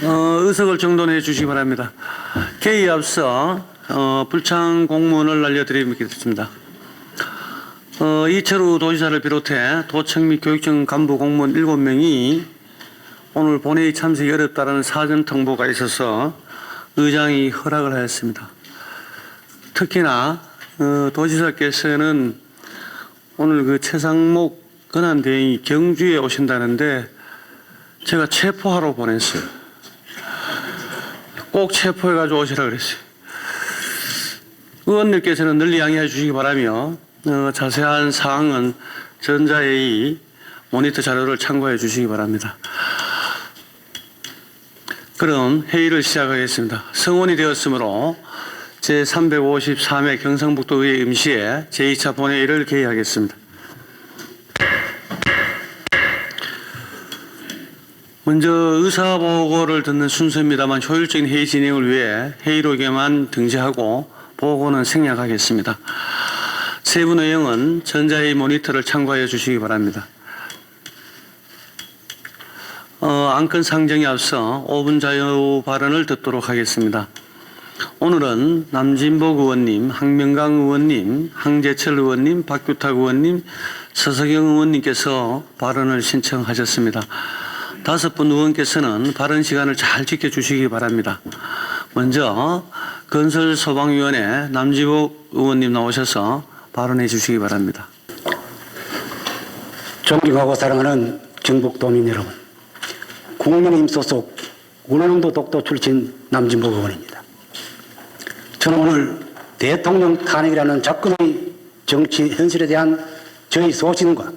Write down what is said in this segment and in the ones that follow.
의석을 정돈해 주시기 바랍니다. 개의에 앞서 불참 공문을 알려드리겠습니다. 이철우 도지사를 비롯해 도청 및 교육청 간부 공무원 7명이 오늘 본회의 참석이 어렵다는 사전 통보가 있어서 의장이 허락을 하였습니다. 특히나 도지사께서는 오늘 그 최상목 권한대행이 경주에 오신다는데 제가 체포하러 보냈어요. 꼭 체포해가지고 오시라 그랬어요. 의원님께서는 널리 양해해 주시기 바라며 자세한 사항은 전자회의 모니터 자료를 참고해 주시기 바랍니다. 그럼 회의를 시작하겠습니다. 성원이 되었으므로 제353회 경상북도의회 임시회 제2차 본회의를 개의하겠습니다. 먼저 의사보고를 듣는 순서입니다만 효율적인 회의 진행을 위해 회의록에만 등재하고 보고는 생략하겠습니다. 세부 내용은 전자회의 모니터를 참고해 주시기 바랍니다. 안건 상정에 앞서 5분 자유 발언을 듣도록 하겠습니다. 오늘은 남진복 의원님, 황명강 의원님, 황재철 의원님, 박규탁 의원님, 서석영 의원님께서 발언을 신청하셨습니다. 5분 의원께서는 발언 시간을 잘 지켜주시기 바랍니다. 먼저 건설소방위원회 남진복 의원님 나오셔서 발언해 주시기 바랍니다. 존경하고 사랑하는 경북도민 여러분, 국민의힘 소속 운원도 독도 출신 남진복 의원입니다. 저는 오늘 대통령 탄핵이라는 작금의 정치 현실에 대한 저희 소신과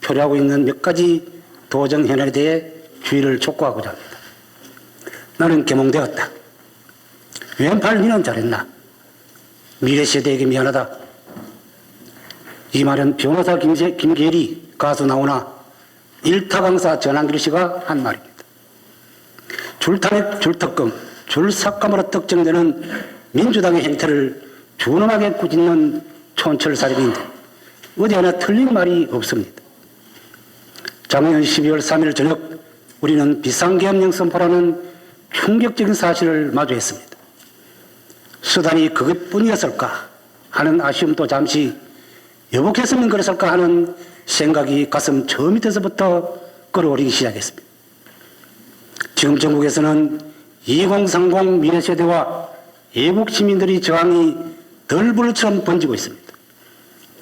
표류하고 있는 몇 가지 도정 현안에 대해 주의를 촉구하고자 합니다. 나는 개몽되었다. 왼팔 니는 잘했나? 미래 세대에게 미안하다. 이 말은 변호사 김계리 가수 나오나 일타 강사 전한길 씨가 한 말입니다. 줄탄핵, 줄특검, 줄삭감으로 특정되는 민주당의 행태를 준엄하게 꾸짖는 촌철살인인데 어디 하나 틀린 말이 없습니다. 작년 12월 3일 저녁 우리는 비상계엄령 선포라는 충격적인 사실을 마주했습니다. 수단이 그것뿐이었을까 하는 아쉬움도 잠시 여복했으면 그랬을까 하는 생각이 가슴 저 밑에서부터 끌어오르기 시작했습니다. 지금 전국에서는 2030 미래세대와 애국 시민들의 저항이 덜불처럼 번지고 있습니다.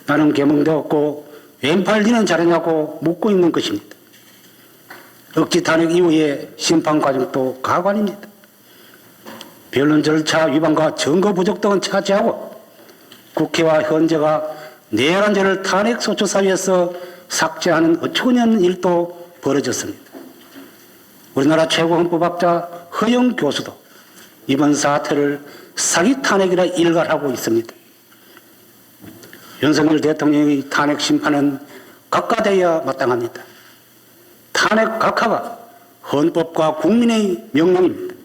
나는 개몽되었고 왼팔 니는 잘했냐고 묻고 있는 것입니다. 억지 탄핵 이후의 심판 과정도 가관입니다. 변론 절차 위반과 증거 부족 등은 차지하고 국회와 헌재가 내란 죄를 탄핵 소추 사유에서 삭제하는 어처구니없는 일도 벌어졌습니다. 우리나라 최고 헌법학자 허영 교수도 이번 사태를 사기 탄핵이라 일갈하고 있습니다. 윤석열 대통령의 탄핵 심판은 각하되어야 마땅합니다. 탄핵 각하가 헌법과 국민의 명령입니다.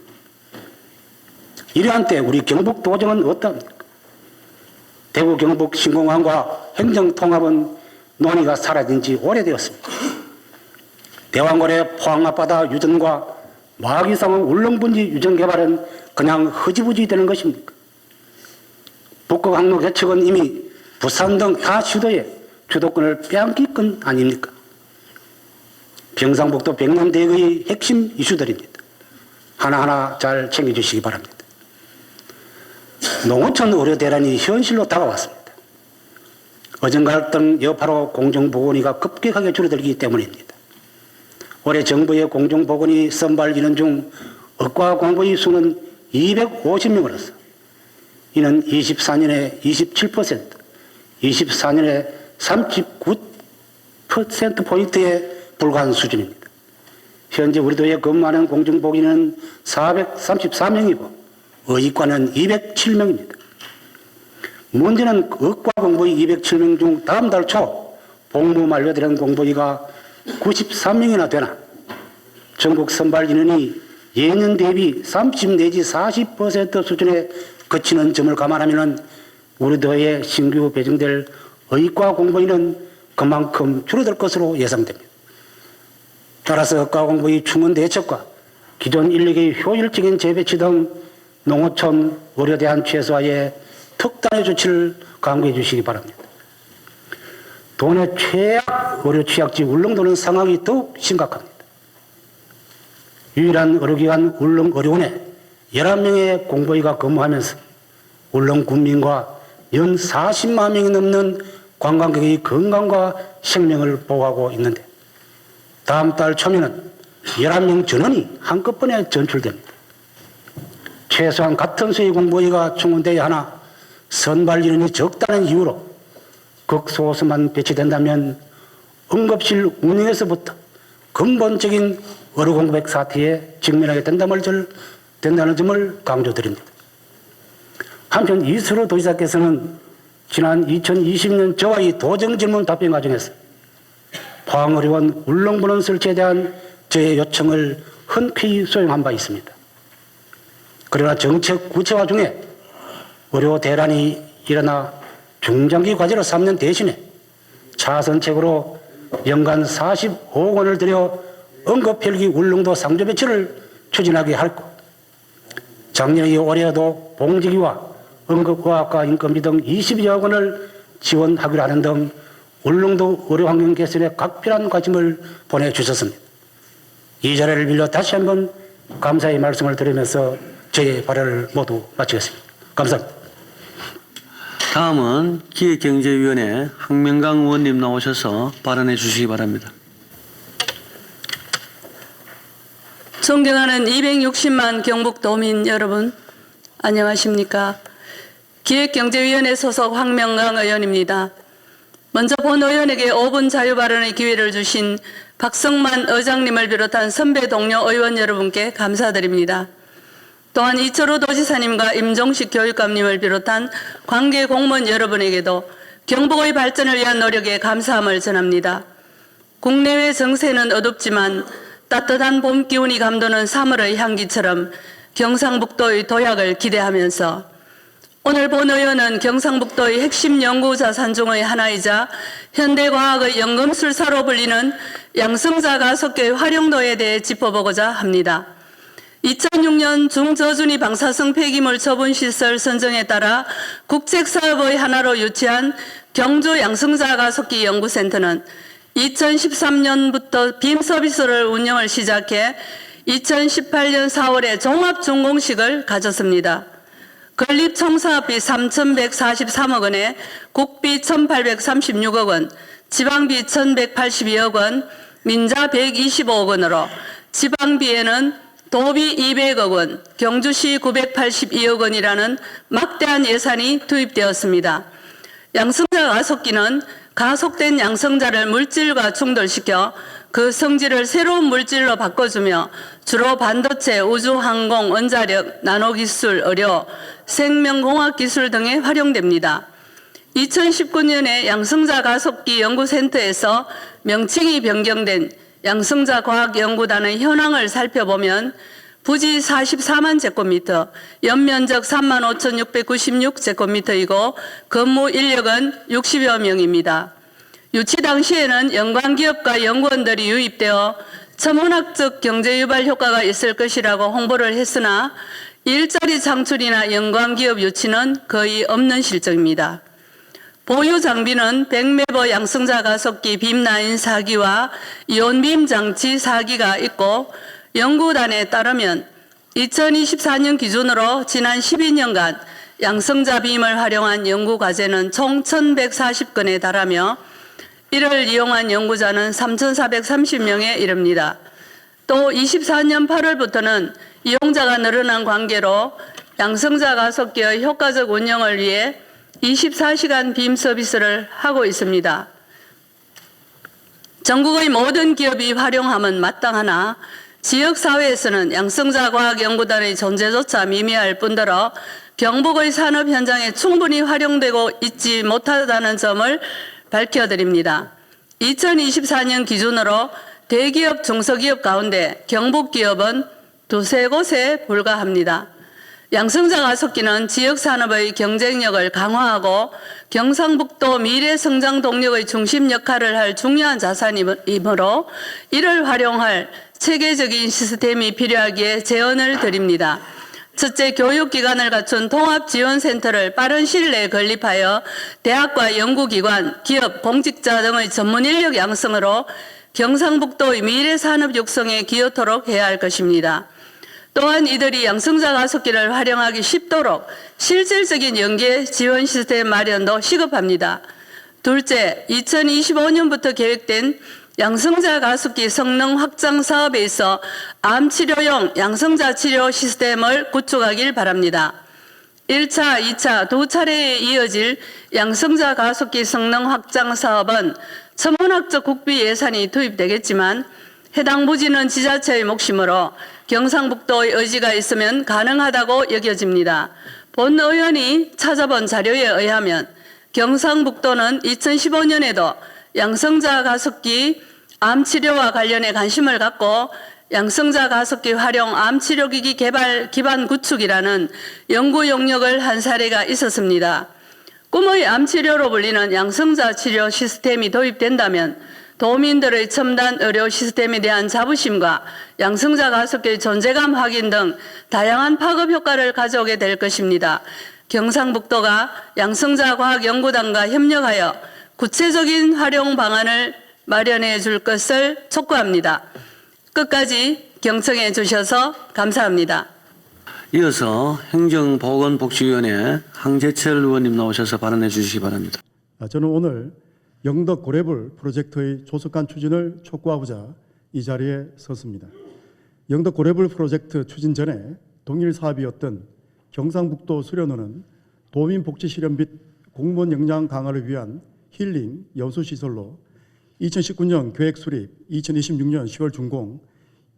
이러한 때 우리 경북도정은 어떠합니까? 대구 경북 신공항과 행정통합은 논의가 사라진 지 오래되었습니다. 대왕거래 포항 앞바다 유전과 마기상의 울릉분지 유전 개발은 그냥 흐지부지 되는 것입니까? 북극 항로 개척은 이미 부산 등 타 수도에 주도권을 빼앗길 건 아닙니까? 경상북도 백남대교의 핵심 이슈들입니다. 하나하나 잘 챙겨주시기 바랍니다. 농어촌 의료 대란이 현실로 다가왔습니다. 어정갈등 여파로 공정보건의가 급격하게 줄어들기 때문입니다. 올해 정부의 공정보건의 선발 인원 중 의과 공부의 수는 250명으로서 이는 24년에 27%, 24년에 39%포인트에 불과한 수준입니다. 현재 우리 도에 근무하는 공정보건의는 434명이고 의과는 207명입니다. 문제는 의과 공부의 207명 중 다음 달 초 복무 만료되는 공부의가 93명이나 되나 전국 선발 인원이 예년 대비 30 내지 40% 수준에 그치는 점을 감안하면 우리 도에 신규 배정될 의과 공부의는 그만큼 줄어들 것으로 예상됩니다. 따라서 의과 공부의 충원 대책과 기존 인력의 효율적인 재배치 등 농어촌 의료 대안 최소화에 특단의 조치를 강구해 주시기 바랍니다. 도내 최악 의료 취약지 울릉도는 상황이 더욱 심각합니다. 유일한 의료기관 울릉의료원에 11명의 공보위가 근무하면서 울릉 군민과 연 40만 명이 넘는 관광객의 건강과 생명을 보호하고 있는데 다음 달 초면은 11명 전원이 한꺼번에 전출됩니다. 최소한 같은 수의 공보위가 충원되어야 하나 선발 인원이 적다는 이유로 극소수만 배치된다면 응급실 운영에서부터 근본적인 의료 공백 사태에 직면하게 된다는 점을 강조드립니다. 한편 이수로 도지사께서는 지난 2020년 저와의 도정 질문 답변 과정에서 포항의료원 울릉분원 설치에 대한 저의 요청을 흔쾌히 수용한 바 있습니다. 그러나 정책 구체화 중에 의료 대란이 일어나 중장기 과제로 삼는 대신에 차선책으로 연간 45억 원을 들여 응급헬기 울릉도 상조 배치를 추진하게 할 것, 작년에 올해에도 봉지기와 응급의학과 인건비 등 22억 원을 지원하기로 하는 등 울릉도 의료환경 개선에 각별한 관심을 보내주셨습니다. 이 자리를 빌려 다시 한번 감사의 말씀을 드리면서 저의 발언을 모두 마치겠습니다. 감사합니다. 다음은 기획경제위원회 황명강 의원님 나오셔서 발언해 주시기 바랍니다. 존경하는 260만 경북도민 여러분, 안녕하십니까? 기획경제위원회 소속 황명강 의원입니다. 먼저 본 의원에게 5분 자유발언의 기회를 주신 박성만 의장님을 비롯한 선배 동료 의원 여러분께 감사드립니다. 또한 이철우 도지사님과 임종식 교육감님을 비롯한 관계 공무원 여러분에게도 경북의 발전을 위한 노력에 감사함을 전합니다. 국내외 정세는 어둡지만 따뜻한 봄 기운이 감도는 3월의 향기처럼 경상북도의 도약을 기대하면서 오늘 본 의원은 경상북도의 핵심 연구 자산 중의 하나이자 현대과학의 연금술사로 불리는 양성자 가속교의 활용도에 대해 짚어보고자 합니다. 2006년 중저준위 방사성 폐기물 처분시설 선정에 따라 국책사업의 하나로 유치한 경주 양성자 가속기 연구센터는 2013년부터 빔 서비스를 운영을 시작해 2018년 4월에 종합준공식을 가졌습니다. 건립청사업비 3,143억 원에 국비 1,836억 원, 지방비 1,182억 원, 민자 125억 원으로 지방비에는 도비 200억 원, 경주시 982억 원이라는 막대한 예산이 투입되었습니다. 양성자 가속기는 가속된 양성자를 물질과 충돌시켜 그 성질을 새로운 물질로 바꿔주며 주로 반도체, 우주, 항공, 원자력, 나노기술, 의료, 생명공학기술 등에 활용됩니다. 2019년에 양성자 가속기 연구센터에서 명칭이 변경된 양성자 과학연구단의 현황을 살펴보면 부지 44만 제곱미터, 연면적 35,696제곱미터이고 근무 인력은 60여 명입니다. 유치 당시에는 연관기업과 연구원들이 유입되어 천문학적 경제유발 효과가 있을 것이라고 홍보를 했으나 일자리 창출이나 연관기업 유치는 거의 없는 실정입니다. 보유 장비는 백매버 양성자 가속기 빔라인 4기와 이온빔 장치 4기가 있고 연구단에 따르면 2024년 기준으로 지난 12년간 양성자 빔을 활용한 연구과제는 총 1,140건에 달하며 이를 이용한 연구자는 3,430명에 이릅니다. 또 24년 8월부터는 이용자가 늘어난 관계로 양성자 가속기의 효과적 운영을 위해 24시간 빔 서비스를 하고 있습니다. 전국의 모든 기업이 활용하면 마땅하나 지역사회에서는 양성자 과학연구단의 존재조차 미미할 뿐더러 경북의 산업 현장에 충분히 활용되고 있지 못하다는 점을 밝혀드립니다. 2024년 기준으로 대기업, 중소기업 가운데 경북 기업은 두세 곳에 불과합니다. 양성자 가속기는 지역산업의 경쟁력을 강화하고 경상북도 미래성장 동력의 중심 역할을 할 중요한 자산이므로 이를 활용할 체계적인 시스템이 필요하기에 제언을 드립니다. 첫째, 교육기관을 갖춘 통합지원센터를 빠른 시일 내에 건립하여 대학과 연구기관, 기업, 공직자 등의 전문 인력 양성으로 경상북도의 미래산업 육성에 기여토록 해야 할 것입니다. 또한 이들이 양성자 가속기를 활용하기 쉽도록 실질적인 연계 지원 시스템 마련도 시급합니다. 둘째, 2025년부터 계획된 양성자 가속기 성능 확장 사업에 있어 암 치료용 양성자 치료 시스템을 구축하길 바랍니다. 1차, 2차 두 차례에 이어질 양성자 가속기 성능 확장 사업은 천문학적 국비 예산이 투입되겠지만 해당 부지는 지자체의 몫이므로 경상북도의 의지가 있으면 가능하다고 여겨집니다. 본 의원이 찾아본 자료에 의하면 경상북도는 2015년에도 양성자 가속기 암치료와 관련해 관심을 갖고 양성자 가속기 활용 암치료기기 개발 기반 구축이라는 연구 용역을 한 사례가 있었습니다. 꿈의 암치료로 불리는 양성자 치료 시스템이 도입된다면 도민들의 첨단 의료 시스템에 대한 자부심과 양성자 가속기의 존재감 확인 등 다양한 파급 효과를 가져오게 될 것입니다. 경상북도가 양성자 과학연구단과 협력하여 구체적인 활용 방안을 마련해 줄 것을 촉구합니다. 끝까지 경청해 주셔서 감사합니다. 이어서 행정보건복지위원회 황재철 의원님 나오셔서 발언해 주시기 바랍니다. 저는 오늘 영덕 고래불 프로젝트의 조속한 추진을 촉구하고자 이 자리에 섰습니다. 영덕 고래불 프로젝트 추진 전에 동일 사업이었던 경상북도 수련원은 도민복지 실현 및 공무원 역량 강화를 위한 힐링 여수시설로 2019년 계획 수립, 2026년 10월 준공,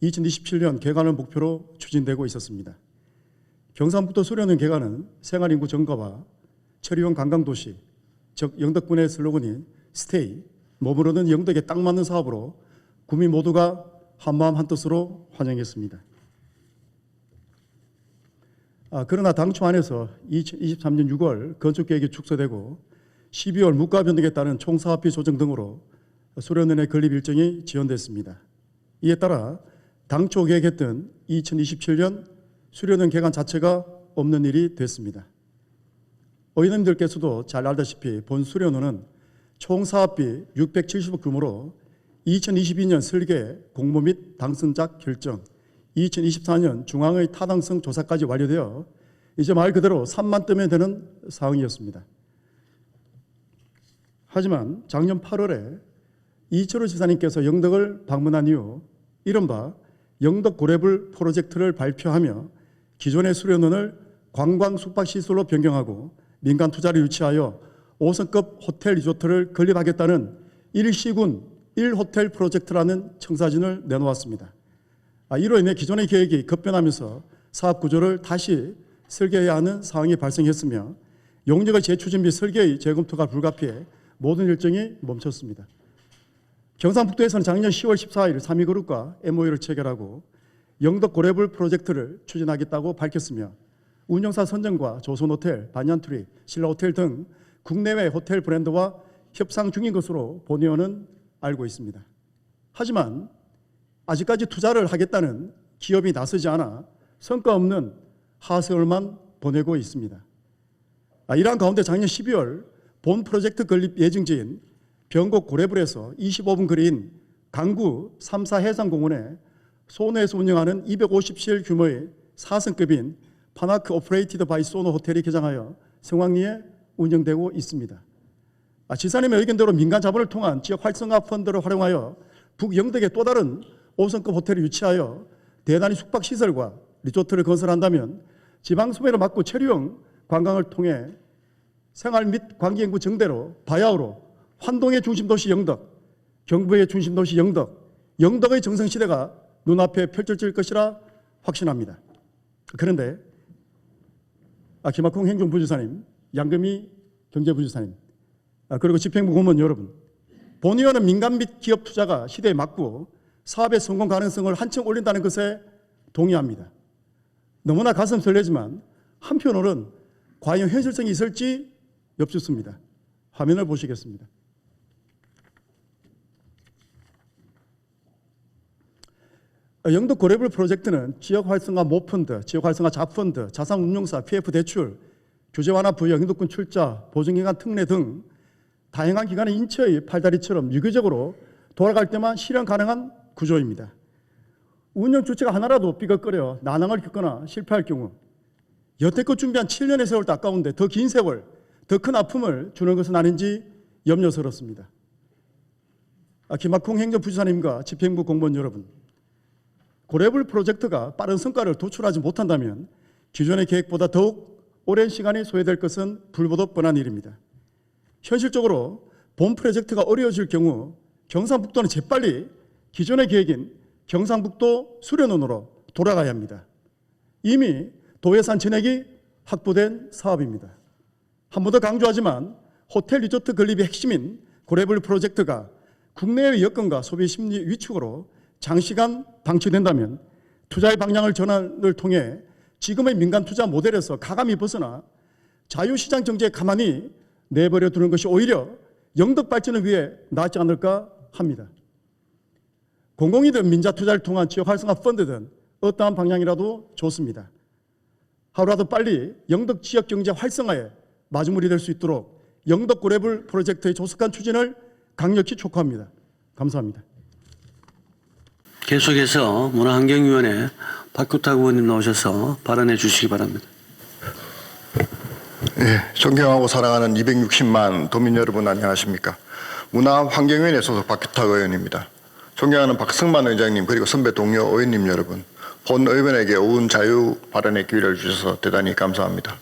2027년 개관을 목표로 추진되고 있었습니다. 경상북도 수련원 개관은 생활인구 증가와 체류형 관광도시, 즉 영덕군의 슬로건인 스테이, 머무르는 영덕에 딱 맞는 사업으로 구민 모두가 한마음 한뜻으로 환영했습니다. 그러나 당초 안에서 2023년 6월 건축계획이 축소되고 12월 물가 변동에 따른 총사업비 조정 등으로 수련원의 건립 일정이 지연됐습니다. 이에 따라 당초 계획했던 2027년 수련원 개관 자체가 없는 일이 됐습니다. 의원님들께서도 잘 알다시피 본 수련원은 총 사업비 670억 규모로 2022년 설계, 공모 및 당선자 결정, 2024년 중앙의 타당성 조사까지 완료되어 이제 말 그대로 3만 뜨면 되는 상황이었습니다. 하지만 작년 8월에 이철우 지사님께서 영덕을 방문한 이후 이른바 영덕 고래불 프로젝트를 발표하며 기존의 수련원을 관광 숙박시설로 변경하고 민간 투자를 유치하여 5성급 호텔 리조트를 건립하겠다는 일시군 1호텔 프로젝트라는 청사진을 내놓았습니다. 이로 인해 기존의 계획이 급변하면서 사업 구조를 다시 설계해야 하는 상황이 발생했으며 용역의 재추진 및 설계의 재검토가 불가피해 모든 일정이 멈췄습니다. 경상북도에서는 작년 10월 14일 3위그룹과 MOU를 체결하고 영덕 고래불 프로젝트를 추진하겠다고 밝혔으며 운영사 선정과 조선호텔, 반얀트리, 신라호텔 등 국내외 호텔 브랜드와 협상 중인 것으로 본 의원은 알고 있습니다. 하지만 아직까지 투자를 하겠다는 기업이 나서지 않아 성과 없는 하세월만 보내고 있습니다. 이러한 가운데 작년 12월 본 프로젝트 건립 예정지인 병곡 고래불에서 25분 거리인 강구 3사 해상공원에 소노에서 운영하는 250실 규모의 4성급인 파나크 오퍼레이티드 바이 소노 호텔이 개장하여 성황리에 운영되고 있습니다. 지사님의 의견대로 민간 자본을 통한 지역 활성화 펀드를 활용하여 북영덕에 또 다른 5성급 호텔을 유치하여 대단히 숙박시설과 리조트를 건설한다면 지방 소매를 막고 체류형 관광을 통해 생활 및 관계인구 증대로 바야흐로 환동의 중심도시 영덕, 경부의 중심도시 영덕, 영덕의 정성시대가 눈앞에 펼쳐질 것이라 확신합니다. 그런데 김학홍 행정부지사님, 양금희 경제부지사님, 그리고 집행부 고문 여러분, 본 의원은 민간 및 기업 투자가 시대에 맞고 사업의 성공 가능성을 한층 올린다는 것에 동의합니다. 너무나 가슴 설레지만 한편으로는 과연 현실성이 있을지 엽죽습니다. 화면을 보시겠습니다. 영덕 고레블 프로젝트는 지역 활성화 모펀드, 지역 활성화 자펀드, 자산운용사, PF 대출, 규제 완화 부여, 영덕군 출자, 보증기간 특례 등 다양한 기관의 인체의 팔다리처럼 유기적으로 돌아갈 때만 실현 가능한 구조입니다. 운영 주체가 하나라도 삐걱거려 난항을 겪거나 실패할 경우 여태껏 준비한 7년의 세월도 아까운데 더 긴 세월, 더 큰 아픔을 주는 것은 아닌지 염려스럽습니다. 김학홍 행정부지사님과 집행부 공무원 여러분, 고레블 프로젝트가 빠른 성과를 도출하지 못한다면 기존의 계획보다 더욱 오랜 시간이 소요될 것은 불보듯 뻔한 일입니다. 현실적으로 본 프로젝트가 어려워질 경우 경상북도는 재빨리 기존의 계획인 경상북도 수련원으로 돌아가야 합니다. 이미 도예산 전액이 확보된 사업입니다. 한 번 더 강조하지만 호텔 리조트 건립의 핵심인 고레블 프로젝트가 국내의 여건과 소비 심리 위축으로 장시간 방치된다면 투자의 방향을 전환을 통해 지금의 민간 투자 모델에서 가감히 벗어나 자유시장 경제에 가만히 내버려 두는 것이 오히려 영덕 발전을 위해 낫지 않을까 합니다. 공공이든 민자 투자를 통한 지역 활성화 펀드든 어떠한 방향이라도 좋습니다. 하루라도 빨리 영덕 지역 경제 활성화에 마주물이 될 수 있도록 영덕 고레블 프로젝트의 조속한 추진을 강력히 촉구합니다. 감사합니다. 계속해서 문화환경위원회 박규탁 의원님 나오셔서 발언해 주시기 바랍니다. 예, 존경하고 사랑하는 260만 도민 여러분 안녕하십니까. 문화환경위원회 소속 박규탁 의원입니다. 존경하는 박승만 의장님 그리고 선배 동료 의원님 여러분, 본 의원에게 오은 자유 발언의 기회를 주셔서 대단히 감사합니다.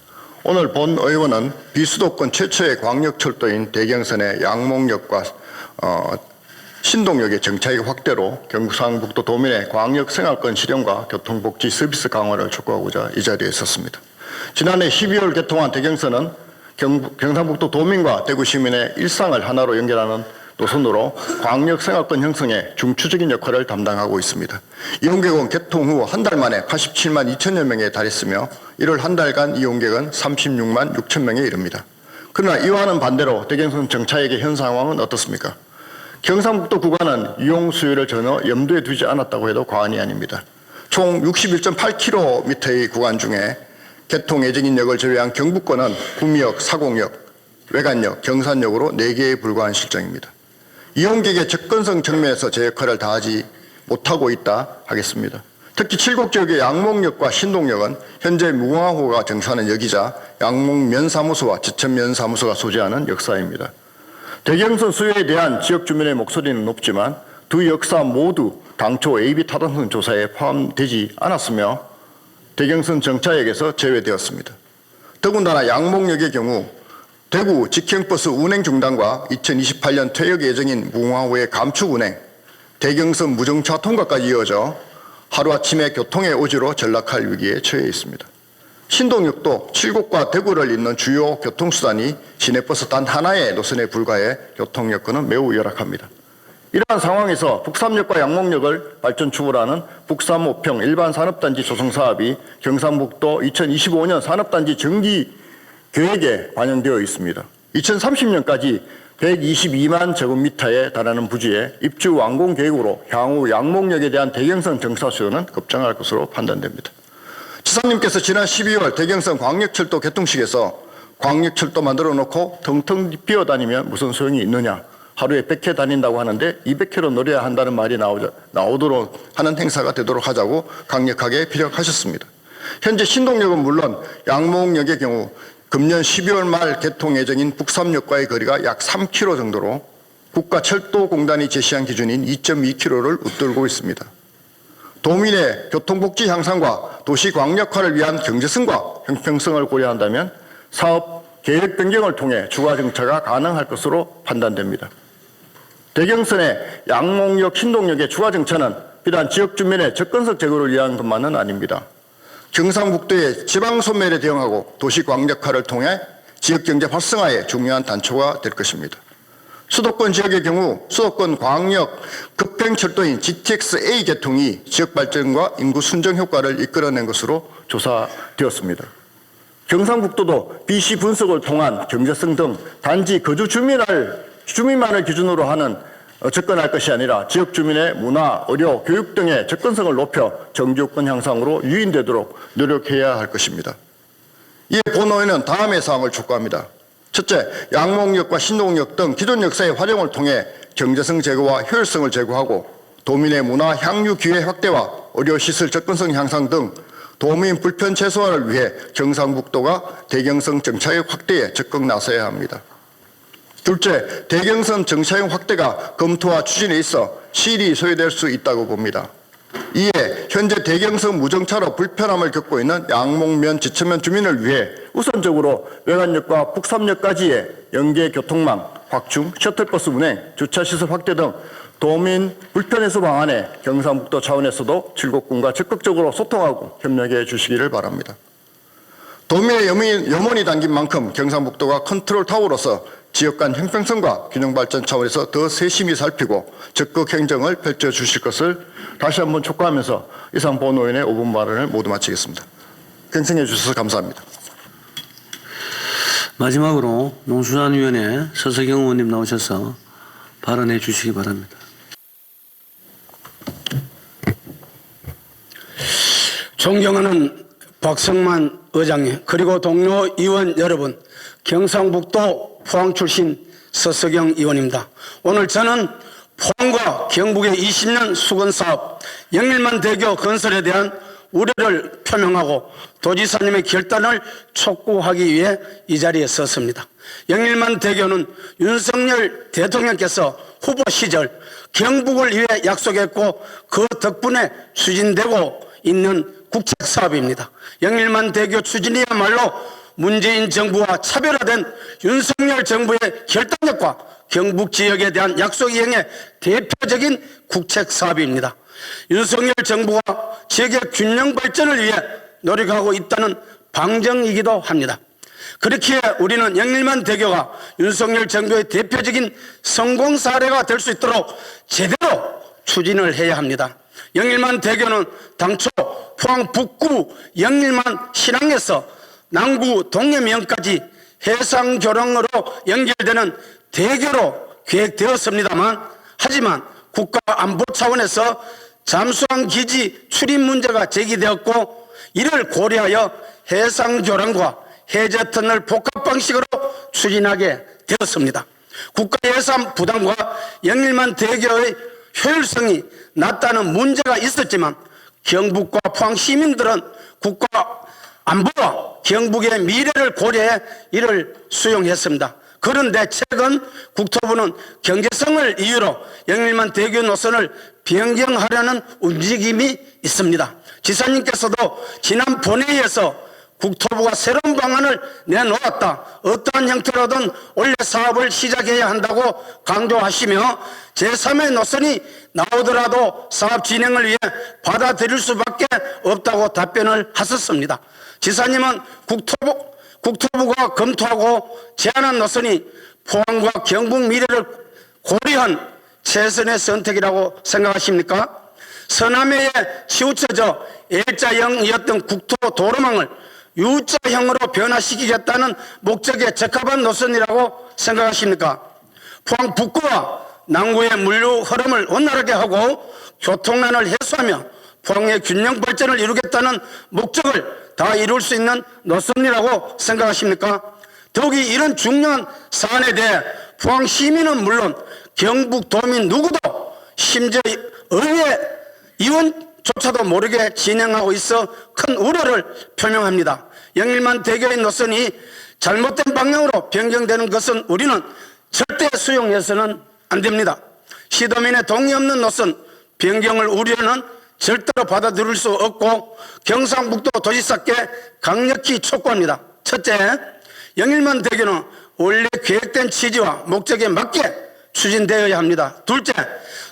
오늘 본 의원은 비수도권 최초의 광역철도인 대경선의 양목역과 신동역의 정차익 확대로 경상북도 도민의 광역 생활권 실현과 교통복지 서비스 강화를 촉구하고자 이 자리에 섰습니다. 지난해 12월 개통한 대경선은 경상북도 도민과 대구 시민의 일상을 하나로 연결하는 노선으로 광역 생활권 형성에 중추적인 역할을 담당하고 있습니다. 이용객은 개통 후 한 달 만에 87만 2천여 명에 달했으며 1월 한 달간 이용객은 36만 6천 명에 이릅니다. 그러나 이와는 반대로 대경선 정차액의 현 상황은 어떻습니까? 경상북도 구간은 이용 수요를 전혀 염두에 두지 않았다고 해도 과언이 아닙니다. 총 61.8km의 구간 중에 개통 예정인 역을 제외한 경북권은 구미역, 사곡역, 외관역, 경산역으로 4개에 불과한 실정입니다. 이용객의 접근성 측면에서 제 역할을 다하지 못하고 있다 하겠습니다. 특히 칠곡 지역의 양목역과 신동역은 현재 무궁화호가 정차하는 역이자 양목면사무소와 지천면사무소가 소재하는 역사입니다. 대경선 수요에 대한 지역 주민의 목소리는 높지만 두 역사 모두 당초 AB 타당성 조사에 포함되지 않았으며 대경선 정차역에서 제외되었습니다. 더군다나 양목역의 경우 대구 직행버스 운행 중단과 2028년 퇴역 예정인 무궁화호의 감축 운행, 대경선 무정차 통과까지 이어져 하루아침에 교통의 오지로 전락할 위기에 처해 있습니다. 신동역도 칠곡과 대구를 잇는 주요 교통수단이 시내버스 단 하나의 노선에 불과해 교통 여건은 매우 열악합니다. 이러한 상황에서 북삼역과 양목역을 발전 추구하는 북삼5평 일반산업단지 조성사업이 경상북도 2025년 산업단지 정기 계획에 반영되어 있습니다. 2030년까지 122만 제곱미터에 달하는 부지에 입주 완공 계획으로 향후 양목역에 대한 대경선 정차 수요는 급증할 것으로 판단됩니다. 지사님께서 지난 12월 대경선 광역철도 개통식에서 광역철도 만들어 놓고 텅텅 비어다니면 무슨 소용이 있느냐, 하루에 100회 다닌다고 하는데 200회로 노려야 한다는 말이 나오도록 하는 행사가 되도록 하자고 강력하게 피력하셨습니다. 현재 신동역은 물론 양목역의 경우 금년 12월 말 개통 예정인 북삼역과의 거리가 약 3km 정도로 국가철도공단이 제시한 기준인 2.2km를 웃돌고 있습니다. 도민의 교통복지 향상과 도시 광역화를 위한 경제성과 형평성을 고려한다면 사업 계획 변경을 통해 추가 정차가 가능할 것으로 판단됩니다. 대경선의 양목역, 신동역의 추가 정차는 비단 지역 주민의 접근성 제고를 위한 것만은 아닙니다. 경상북도의 지방 소멸에 대응하고 도시 광역화를 통해 지역경제 활성화에 중요한 단초가 될 것입니다. 수도권 지역의 경우 수도권 광역 급행철도인 GTX-A 개통이 지역 발전과 인구 순정 효과를 이끌어낸 것으로 조사되었습니다. 경상북도도 BC 분석을 통한 경제성 등 단지 거주 주민만을 기준으로 하는 접근할 것이 아니라 지역 주민의 문화, 의료, 교육 등의 접근성을 높여 정주권 향상으로 유인되도록 노력해야 할 것입니다. 이에 본의회는 다음의 사항을 촉구합니다. 첫째, 양목역과 신동역 등 기존 역사의 활용을 통해 경제성 제고와 효율성을 제고하고 도민의 문화 향유 기회 확대와 의료시설 접근성 향상 등 도민 불편 최소화를 위해 경상북도가 대경선 정차역 확대에 적극 나서야 합니다. 둘째, 대경선 정차역 확대가 검토와 추진에 있어 시일이 소요될 수 있다고 봅니다. 이에 현재 대경선 무정차로 불편함을 겪고 있는 양목면, 지천면 주민을 위해 우선적으로 외관역과 북삼역까지의 연계 교통망, 확충, 셔틀버스 운행, 주차시설 확대 등 도민 불편 해소 방안에 경상북도 차원에서도 칠곡군과 적극적으로 소통하고 협력해 주시기를 바랍니다. 도민의 염원이 담긴 만큼 경상북도가 컨트롤 타워로서 지역 간 형평성과 균형 발전 차원에서 더 세심히 살피고 적극 행정을 펼쳐 주실 것을 다시 한번 촉구하면서 이상 본의원의 5분 발언을 모두 마치겠습니다. 경청해 주셔서 감사합니다. 마지막으로 농수산위원회 서석영 의원님 나오셔서 발언해 주시기 바랍니다. 존경하는 박성만 의장님, 그리고 동료 의원 여러분, 경상북도 포항 출신 서석영 의원입니다. 오늘 저는 포항과 경북의 20년 수건사업 영일만 대교 건설에 대한 우려를 표명하고 도지사님의 결단을 촉구하기 위해 이 자리에 섰습니다. 영일만 대교는 윤석열 대통령께서 후보 시절 경북을 위해 약속했고 그 덕분에 추진되고 있는 국책 사업입니다. 영일만 대교 추진이야말로 문재인 정부와 차별화된 윤석열 정부의 결단력과 경북 지역에 대한 약속 이행의 대표적인 국책 사업입니다. 윤석열 정부가 지역의 균형 발전을 위해 노력하고 있다는 방증이기도 합니다. 그렇기에 우리는 영일만 대교가 윤석열 정부의 대표적인 성공 사례가 될 수 있도록 제대로 추진을 해야 합니다. 영일만 대교는 당초 포항 북구 영일만 신항에서 남구 동해면까지 해상교량으로 연결되는 대교로 계획되었습니다만, 하지만 국가안보 차원에서 잠수함 기지 출입 문제가 제기되었고, 이를 고려하여 해상교량과 해저터널 복합 방식으로 추진하게 되었습니다. 국가 예산 부담과 영일만 대교의 효율성이 낮다는 문제가 있었지만 경북과 포항 시민들은 국가 안보와 경북의 미래를 고려해 이를 수용했습니다. 그런데 최근 국토부는 경제성을 이유로 영일만 대교 노선을 변경하려는 움직임이 있습니다. 지사님께서도 지난 본회의에서 국토부가 새로운 방안을 내놓았다, 어떠한 형태로든 원래 사업을 시작해야 한다고 강조하시며 제3의 노선이 나오더라도 사업 진행을 위해 받아들일 수밖에 없다고 답변을 하셨습니다. 지사님은 국토부가 검토하고 제안한 노선이 포항과 경북 미래를 고려한 최선의 선택이라고 생각하십니까? 서남해에 치우쳐져 L자형이었던 국토 도로망을 U자형으로 변화시키겠다는 목적에 적합한 노선이라고 생각하십니까? 포항 북구와 남구의 물류 흐름을 원활하게 하고 교통난을 해소하며 포항의 균형 발전을 이루겠다는 목적을 다 이룰 수 있는 노선이라고 생각하십니까? 더욱이 이런 중요한 사안에 대해 포항 시민은 물론 경북 도민 누구도 심지어 의회 의원조차도 모르게 진행하고 있어 큰 우려를 표명합니다. 영일만 대교의 노선이 잘못된 방향으로 변경되는 것은 우리는 절대 수용해서는 안 됩니다. 시도민의 동의 없는 노선 변경을 우려는 절대로 받아들일 수 없고 경상북도 도지사께 강력히 촉구합니다. 첫째, 영일만 대교는 원래 계획된 취지와 목적에 맞게 추진되어야 합니다. 둘째,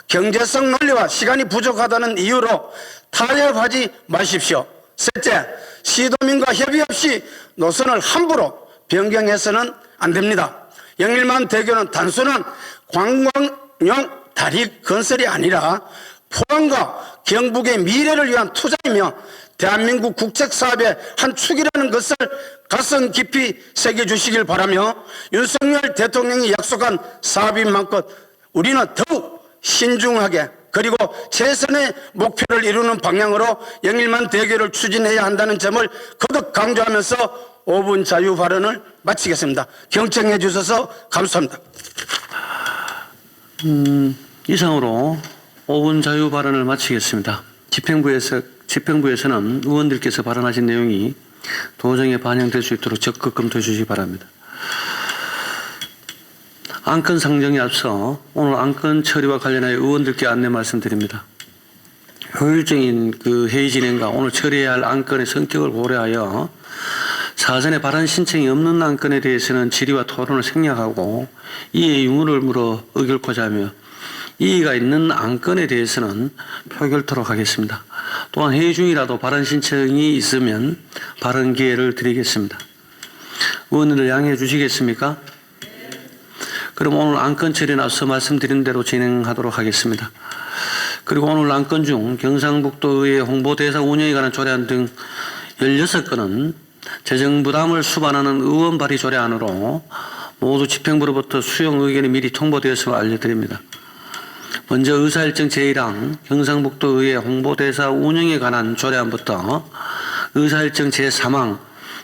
경제성 논리와 시간이 부족하다는 이유로 타협하지 마십시오. 셋째, 시도민과 협의 없이 노선을 함부로 변경해서는 안 됩니다. 영일만 대교는 단순한 관광용 다리 건설이 아니라 포항과 경북의 미래를 위한 투자이며 대한민국 국책사업의 한 축이라는 것을 가슴 깊이 새겨주시길 바라며 윤석열 대통령이 약속한 사업인 만큼 우리는 더욱 신중하게 그리고 최선의 목표를 이루는 방향으로 영일만 대결을 추진해야 한다는 점을 거듭 강조하면서 5분 자유 발언을 마치겠습니다. 경청해 주셔서 감사합니다. 이상으로 5분 자유 발언을 마치겠습니다. 집행부에서는 의원들께서 발언하신 내용이 도정에 반영될 수 있도록 적극 검토해 주시기 바랍니다. 안건 상정에 앞서 오늘 안건 처리와 관련하여 의원들께 안내 말씀드립니다. 효율적인 회의 진행과 오늘 처리해야 할 안건의 성격을 고려하여 사전에 발언 신청이 없는 안건에 대해서는 질의와 토론을 생략하고 이에 유무를 물어 의결코자 하며 이의가 있는 안건에 대해서는 표결토록 하겠습니다. 또한 회의 중이라도 발언 신청이 있으면 발언 기회를 드리겠습니다. 의원님들 양해해 주시겠습니까? 그럼 오늘 안건 처리는 앞서 말씀드린 대로 진행하도록 하겠습니다. 그리고 오늘 안건 중 경상북도의회 홍보대사 운영에 관한 조례안 등 16건은 재정부담을 수반하는 의원 발의 조례안으로 모두 집행부로부터 수용 의견이 미리 통보되었음을 알려드립니다. 먼저 의사일정 제1항 경상북도의회 홍보대사 운영에 관한 조례안부터 의사일정 제3항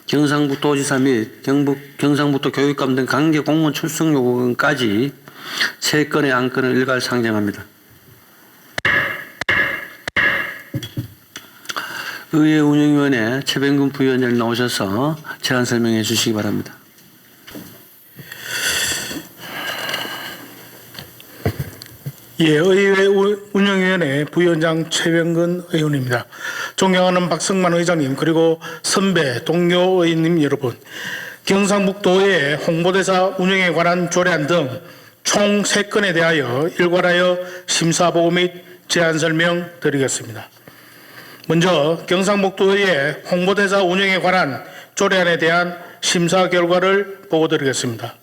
경상북도지사 및 경상북도 교육감 등 관계 공무원 출석 요구권까지 3건의 안건을 일괄 상정합니다. 의회 운영위원회 최병근 부위원장님 나오셔서 제안 설명해 주시기 바랍니다. 예, 의회 운영위원회 부위원장 최병근 의원입니다. 존경하는 박성만 의장님 그리고 선배 동료 의원님 여러분, 경상북도의 홍보대사 운영에 관한 조례안 등 총 3건에 대하여 일괄하여 심사보고 및 제안 설명 드리겠습니다. 먼저 경상북도의 홍보대사 운영에 관한 조례안에 대한 심사 결과를 보고드리겠습니다.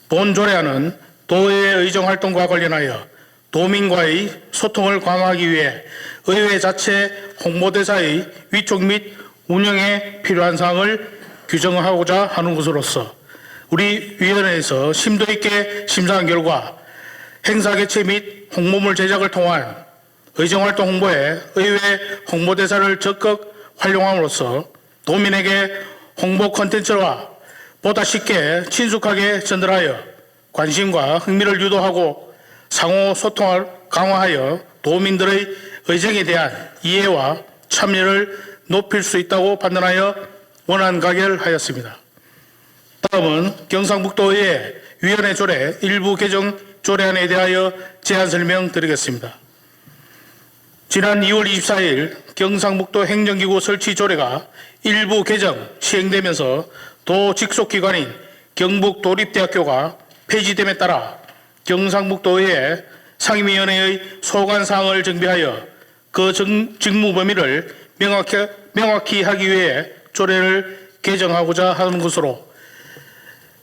본 조례안은 도의회 의정활동과 관련하여 도민과의 소통을 강화하기 위해 의회 자체 홍보대사의 위촉 및 운영에 필요한 사항을 규정하고자 하는 것으로서 우리 위원회에서 심도 있게 심사한 결과 행사 개최 및 홍보물 제작을 통한 의정활동 홍보에 의회 홍보대사를 적극 활용함으로써 도민에게 홍보 콘텐츠와 보다 쉽게 친숙하게 전달하여 관심과 흥미를 유도하고 상호 소통을 강화하여 도민들의 의정에 대한 이해와 참여를 높일 수 있다고 판단하여 원안 가결하였습니다. 다음은 경상북도의 위원회 조례 일부 개정 조례안에 대하여 제안 설명드리겠습니다. 지난 2월 24일 경상북도 행정기구 설치 조례가 일부 개정 시행되면서 도 직속기관인 경북도립대학교가 폐지됨에 따라 경상북도의 상임위원회의 소관사항을 정비하여 그 직무 범위를 명확히 하기 위해 조례를 개정하고자 하는 것으로,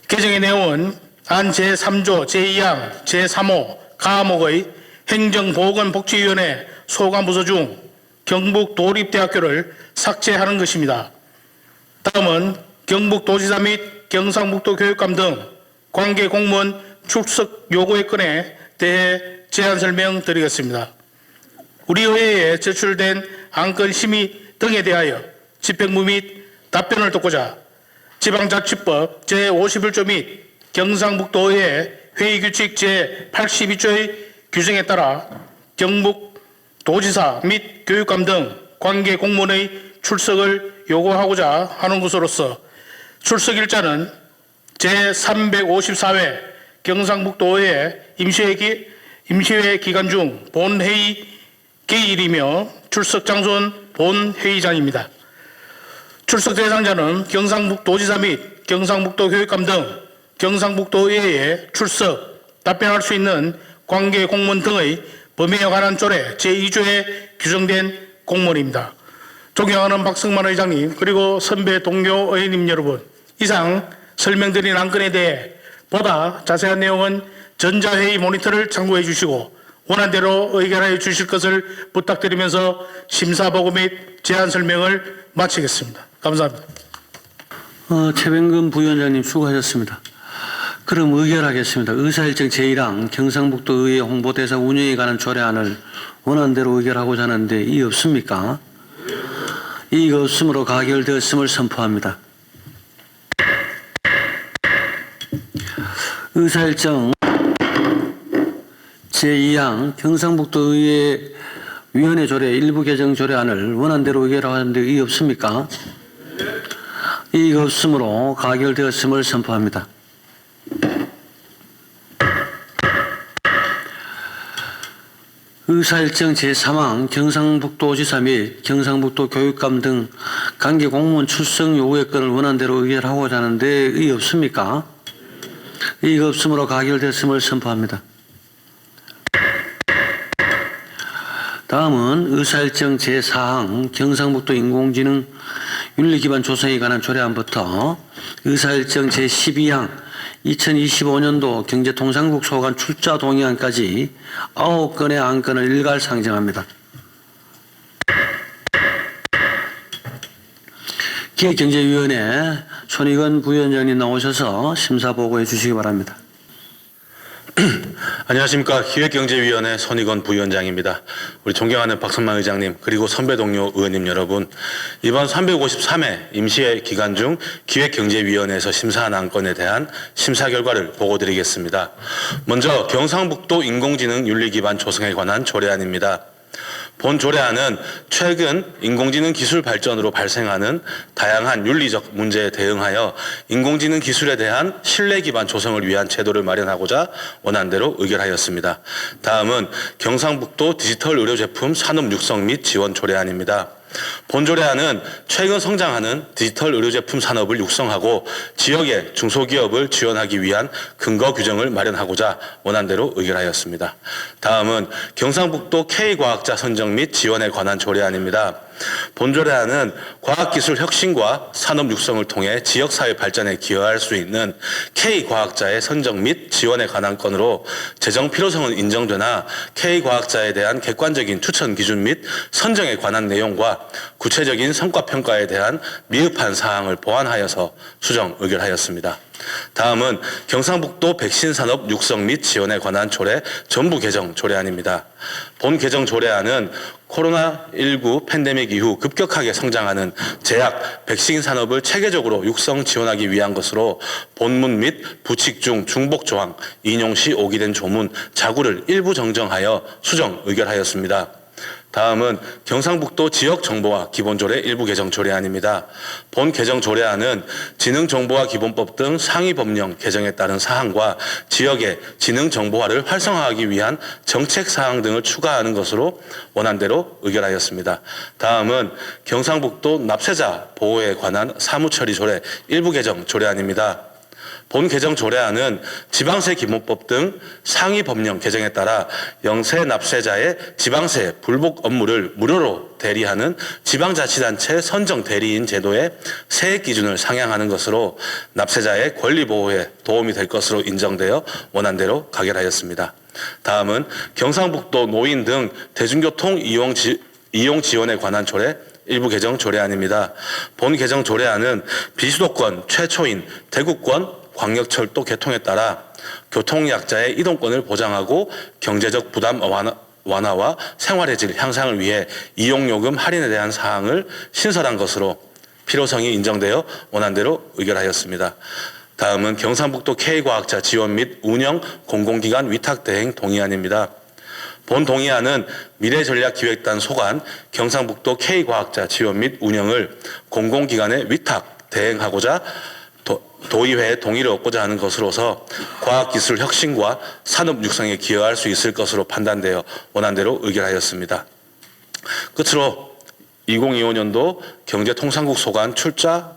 개정의 내용은 안 제3조 제2항 제3호 가목의 행정보건복지위원회 소관부서 중 경북도립대학교를 삭제하는 것입니다. 다음은 경북도지사 및 경상북도 교육감 등 관계 공무원 출석 요구의 건에 대해 제안 설명드리겠습니다. 우리 의회에 제출된 안건 심의 등에 대하여 집행부 및 답변을 듣고자 지방자치법 제51조 및 경상북도의회 회의규칙 제82조의 규정에 따라 경북도지사 및 교육감 등 관계 공무원의 출석을 요구하고자 하는 것으로서 출석일자는 제354회 경상북도의회 임시회 기간 중 본회의 개일이며 출석 장소는 본회의장입니다. 출석 대상자는 경상북도지사 및 경상북도 교육감 등 경상북도의회에 출석, 답변할 수 있는 관계 공무원 등의 범위에 관한 조례 제2조에 규정된 공무원입니다. 존경하는 박성만 의장님 그리고 선배 동료 의원님 여러분, 이상 설명드린 안건에 대해 보다 자세한 내용은 전자회의 모니터를 참고해 주시고 원안대로 의결하여 주실 것을 부탁드리면서 심사보고 및 제안 설명을 마치겠습니다. 감사합니다. 최병근 부위원장님 수고하셨습니다. 그럼 의결하겠습니다. 의사일정 제1항 경상북도 의회 홍보대사 운영에 관한 조례안을 원안대로 의결하고자 하는데 이의 없습니까? 이의가 없으므로 가결되었음을 선포합니다. 의사일정 제2항 경상북도 의회 위원회 조례 일부 개정 조례안을 원안대로 의결하는데 이의 없습니까? 이의가 없으므로 가결되었음을 선포합니다. 의사일정 제3항 경상북도지사 및 경상북도 교육감 등 관계 공무원 출석 요구의 건을 원안대로 의결하고자 하는데 의의 없습니까? 이의가 없으므로 가결됐음을 선포합니다. 다음은 의사일정 제4항 경상북도 인공지능 윤리기반 조성에 관한 조례안부터 의사일정 제12항 2025년도 경제통상국 소관 출자 동의안까지 9건의 안건을 일괄 상정합니다. 기획경제위원회 손익원 부위원장님 나오셔서 심사보고해 주시기 바랍니다. 안녕하십니까. 기획경제위원회 손익원 부위원장입니다. 우리 존경하는 박선만 의장님 그리고 선배 동료 의원님 여러분, 이번 353회 임시회 기간 중 기획경제위원회에서 심사한 안건에 대한 심사 결과를 보고드리겠습니다. 먼저 경상북도 인공지능 윤리기반 조성에 관한 조례안입니다. 본 조례안은 최근 인공지능 기술 발전으로 발생하는 다양한 윤리적 문제에 대응하여 인공지능 기술에 대한 신뢰 기반 조성을 위한 제도를 마련하고자 원안대로 의결하였습니다. 다음은 경상북도 디지털 의료제품 산업 육성 및 지원 조례안입니다. 본 조례안은 최근 성장하는 디지털 의료제품 산업을 육성하고 지역의 중소기업을 지원하기 위한 근거 규정을 마련하고자 원안대로 의결하였습니다. 다음은 경상북도 K과학자 선정 및 지원에 관한 조례안입니다. 본 조례안은 과학기술 혁신과 산업 육성을 통해 지역사회 발전에 기여할 수 있는 K과학자의 선정 및 지원에 관한 건으로 재정 필요성은 인정되나 K과학자에 대한 객관적인 추천 기준 및 선정에 관한 내용과 구체적인 성과평가에 대한 미흡한 사항을 보완하여서 수정 의결하였습니다. 다음은 경상북도 백신산업 육성 및 지원에 관한 조례 전부 개정 조례안입니다. 본 개정 조례안은 코로나19 팬데믹 이후 급격하게 성장하는 제약, 백신 산업을 체계적으로 육성 지원하기 위한 것으로 본문 및 부칙 중 중복 조항, 인용 시 오기된 조문, 자구를 일부 정정하여 수정 의결하였습니다. 다음은 경상북도 지역정보화 기본조례 일부 개정 조례안입니다. 본 개정 조례안은 지능정보화 기본법 등 상위 법령 개정에 따른 사항과 지역의 지능정보화를 활성화하기 위한 정책 사항 등을 추가하는 것으로 원안대로 의결하였습니다. 다음은 경상북도 납세자 보호에 관한 사무처리 조례 일부 개정 조례안입니다. 본 개정 조례안은 지방세 기본법 등 상위 법령 개정에 따라 영세 납세자의 지방세 불복 업무를 무료로 대리하는 지방자치단체 선정 대리인 제도의 세액 기준을 상향하는 것으로 납세자의 권리 보호에 도움이 될 것으로 인정되어 원안대로 가결하였습니다. 다음은 경상북도 노인 등 대중교통 이용 지원에 관한 조례 일부 개정 조례안입니다. 본 개정 조례안은 비수도권 최초인 대구권 광역철도 개통에 따라 교통약자의 이동권을 보장하고 경제적 부담 완화와 생활의 질 향상을 위해 이용요금 할인에 대한 사항을 신설한 것으로 필요성이 인정되어 원안대로 의결하였습니다. 다음은 경상북도 K과학자 지원 및 운영 공공기관 위탁 대행 동의안입니다. 본 동의안은 미래전략기획단 소관 경상북도 K과학자 지원 및 운영을 공공기관에 위탁 대행하고자 도의회의 동의를 얻고자 하는 것으로서 과학기술 혁신과 산업 육성에 기여할 수 있을 것으로 판단되어 원안대로 의결하였습니다. 끝으로 2025년도 경제통상국 소관 출자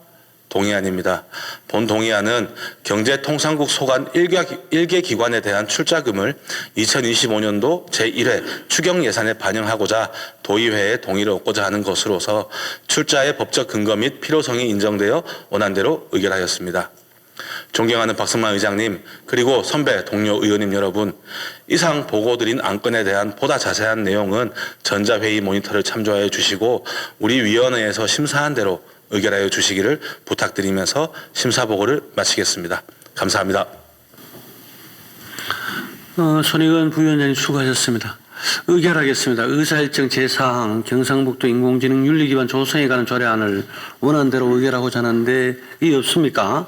동의안입니다. 본 동의안은 경제통상국 소관 1개 기관에 대한 출자금을 2025년도 제1회 추경 예산에 반영하고자 도의회의 동의를 얻고자 하는 것으로서 출자의 법적 근거 및 필요성이 인정되어 원안대로 의결하였습니다. 존경하는 박성만 의장님, 그리고 선배 동료 의원님 여러분, 이상 보고드린 안건에 대한 보다 자세한 내용은 전자회의 모니터를 참조하여 주시고 우리 위원회에서 심사한 대로 의결하여 주시기를 부탁드리면서 심사보고를 마치겠습니다. 감사합니다. 손익원 부위원장님 수고하셨습니다. 의결하겠습니다. 의사일정 제4항 경상북도 인공지능윤리기반 조성에 관한 조례안을 원안대로 의결하고자 하는데 이의 없습니까?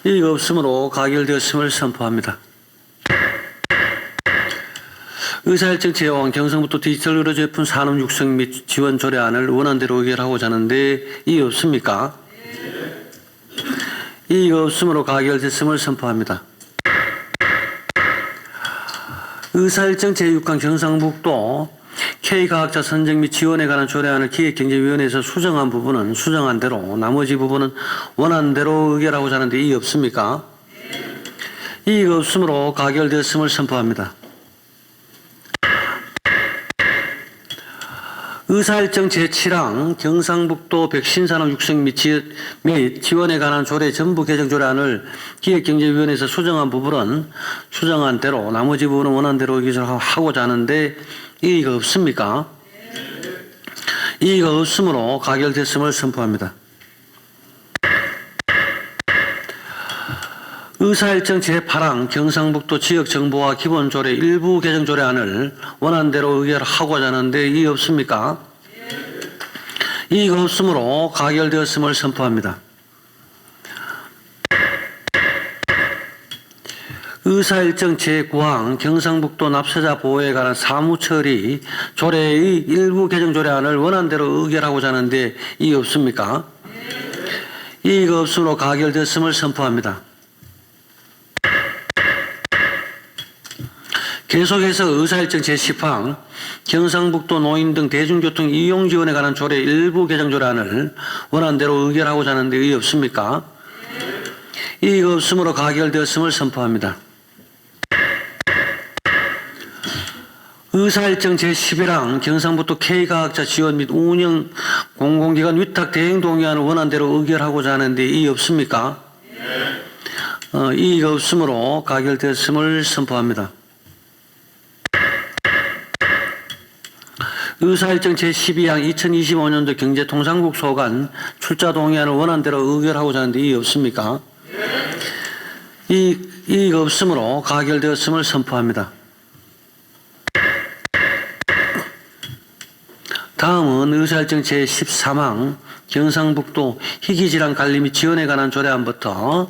이의가 없으므로 가결되었음을 선포합니다. 의사일정 제5항 경상북도 디지털 의료제품 산업 육성 및 지원 조례안을 원안대로 의결하고자 하는데 이의 없습니까? 이의가 없으므로 가결됐음을 선포합니다. 의사일정 제6항 경상북도 K과학자 선정 및 지원에 관한 조례안을 기획경제위원회에서 수정한 부분은 수정한 대로 나머지 부분은 원안대로 의결하고자 하는데 이의 없습니까? 이의가 없으므로 가결되었음을 선포합니다. 의사일정 제7항 경상북도 백신산업 육성 및 지원에 관한 조례 전부 개정 조례안을 기획경제위원회에서 수정한 부분은 수정한 대로 나머지 부분은 원안대로 의결하고자 하는데 이의가 없습니까? 이의가 없으므로 가결됐음을 선포합니다. 의사일정 제8항 경상북도 지역정보화 기본조례 일부 개정조례안을 원안대로 의결하고자 하는데 이의 없습니까? 이의가 없으므로 가결되었음을 선포합니다. 의사일정 제9항 경상북도 납세자 보호에 관한 사무처리 조례의 일부 개정조례안을 원안대로 의결하고자 하는데 이의 없습니까? 이의가 없으므로 가결되었음을 선포합니다. 계속해서 의사일정 제10항 경상북도 노인 등 대중교통 이용 지원에 관한 조례 일부 개정 조례안을 원안대로 의결하고자 하는데 이의 없습니까? 이의가 없으므로 가결되었음을 선포합니다. 의사일정 제11항 경상북도 K과학자 지원 및 운영 공공기관 위탁 대행 동의안을 원안대로 의결하고자 하는데 이의 없습니까? 이의가 없으므로 가결되었음을 선포합니다. 의사일정 제12항 2025년도 경제통상국 소관 출자 동의안을 원안대로 의결하고자 하는데 이의 없습니까? 이의가 없으므로 가결되었음을 선포합니다. 다음은 의사일정 제13항 경상북도 희귀질환 관리 및 지원에 관한 조례안부터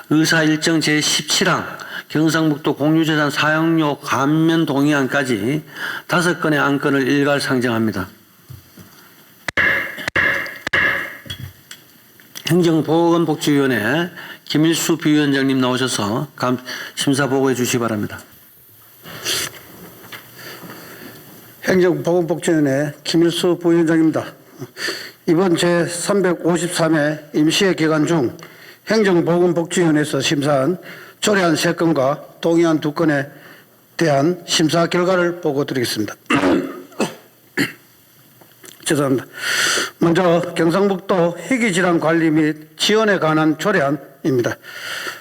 의사일정 제17항 경상북도 공유재산 사용료 감면 동의안까지 5건의 안건을 일괄 상정합니다. 행정보건복지위원회 김일수 부위원장님 나오셔서 심사 보고해 주시기 바랍니다. 행정보건복지위원회 김일수 부위원장입니다. 이번 제353회 임시회 기간 중 행정보건복지위원회에서 심사한 조례안 3건과 동의안 2건에 대한 심사 결과를 보고드리겠습니다. 죄송합니다. 먼저 경상북도 희귀질환 관리 및 지원에 관한 조례안입니다.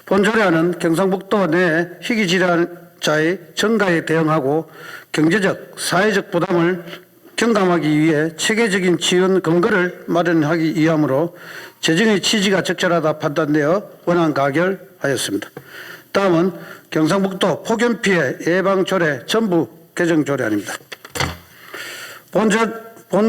본 조례안은 경상북도 내 희귀질환자의 증가에 대응하고 경제적, 사회적 부담을 경감하기 위해 체계적인 지원 근거를 마련하기 위함으로 재정의 취지가 적절하다 판단되어 원안 가결하였습니다. 다음은 경상북도 폭염피해 예방조례 전부 개정조례안입니다. 본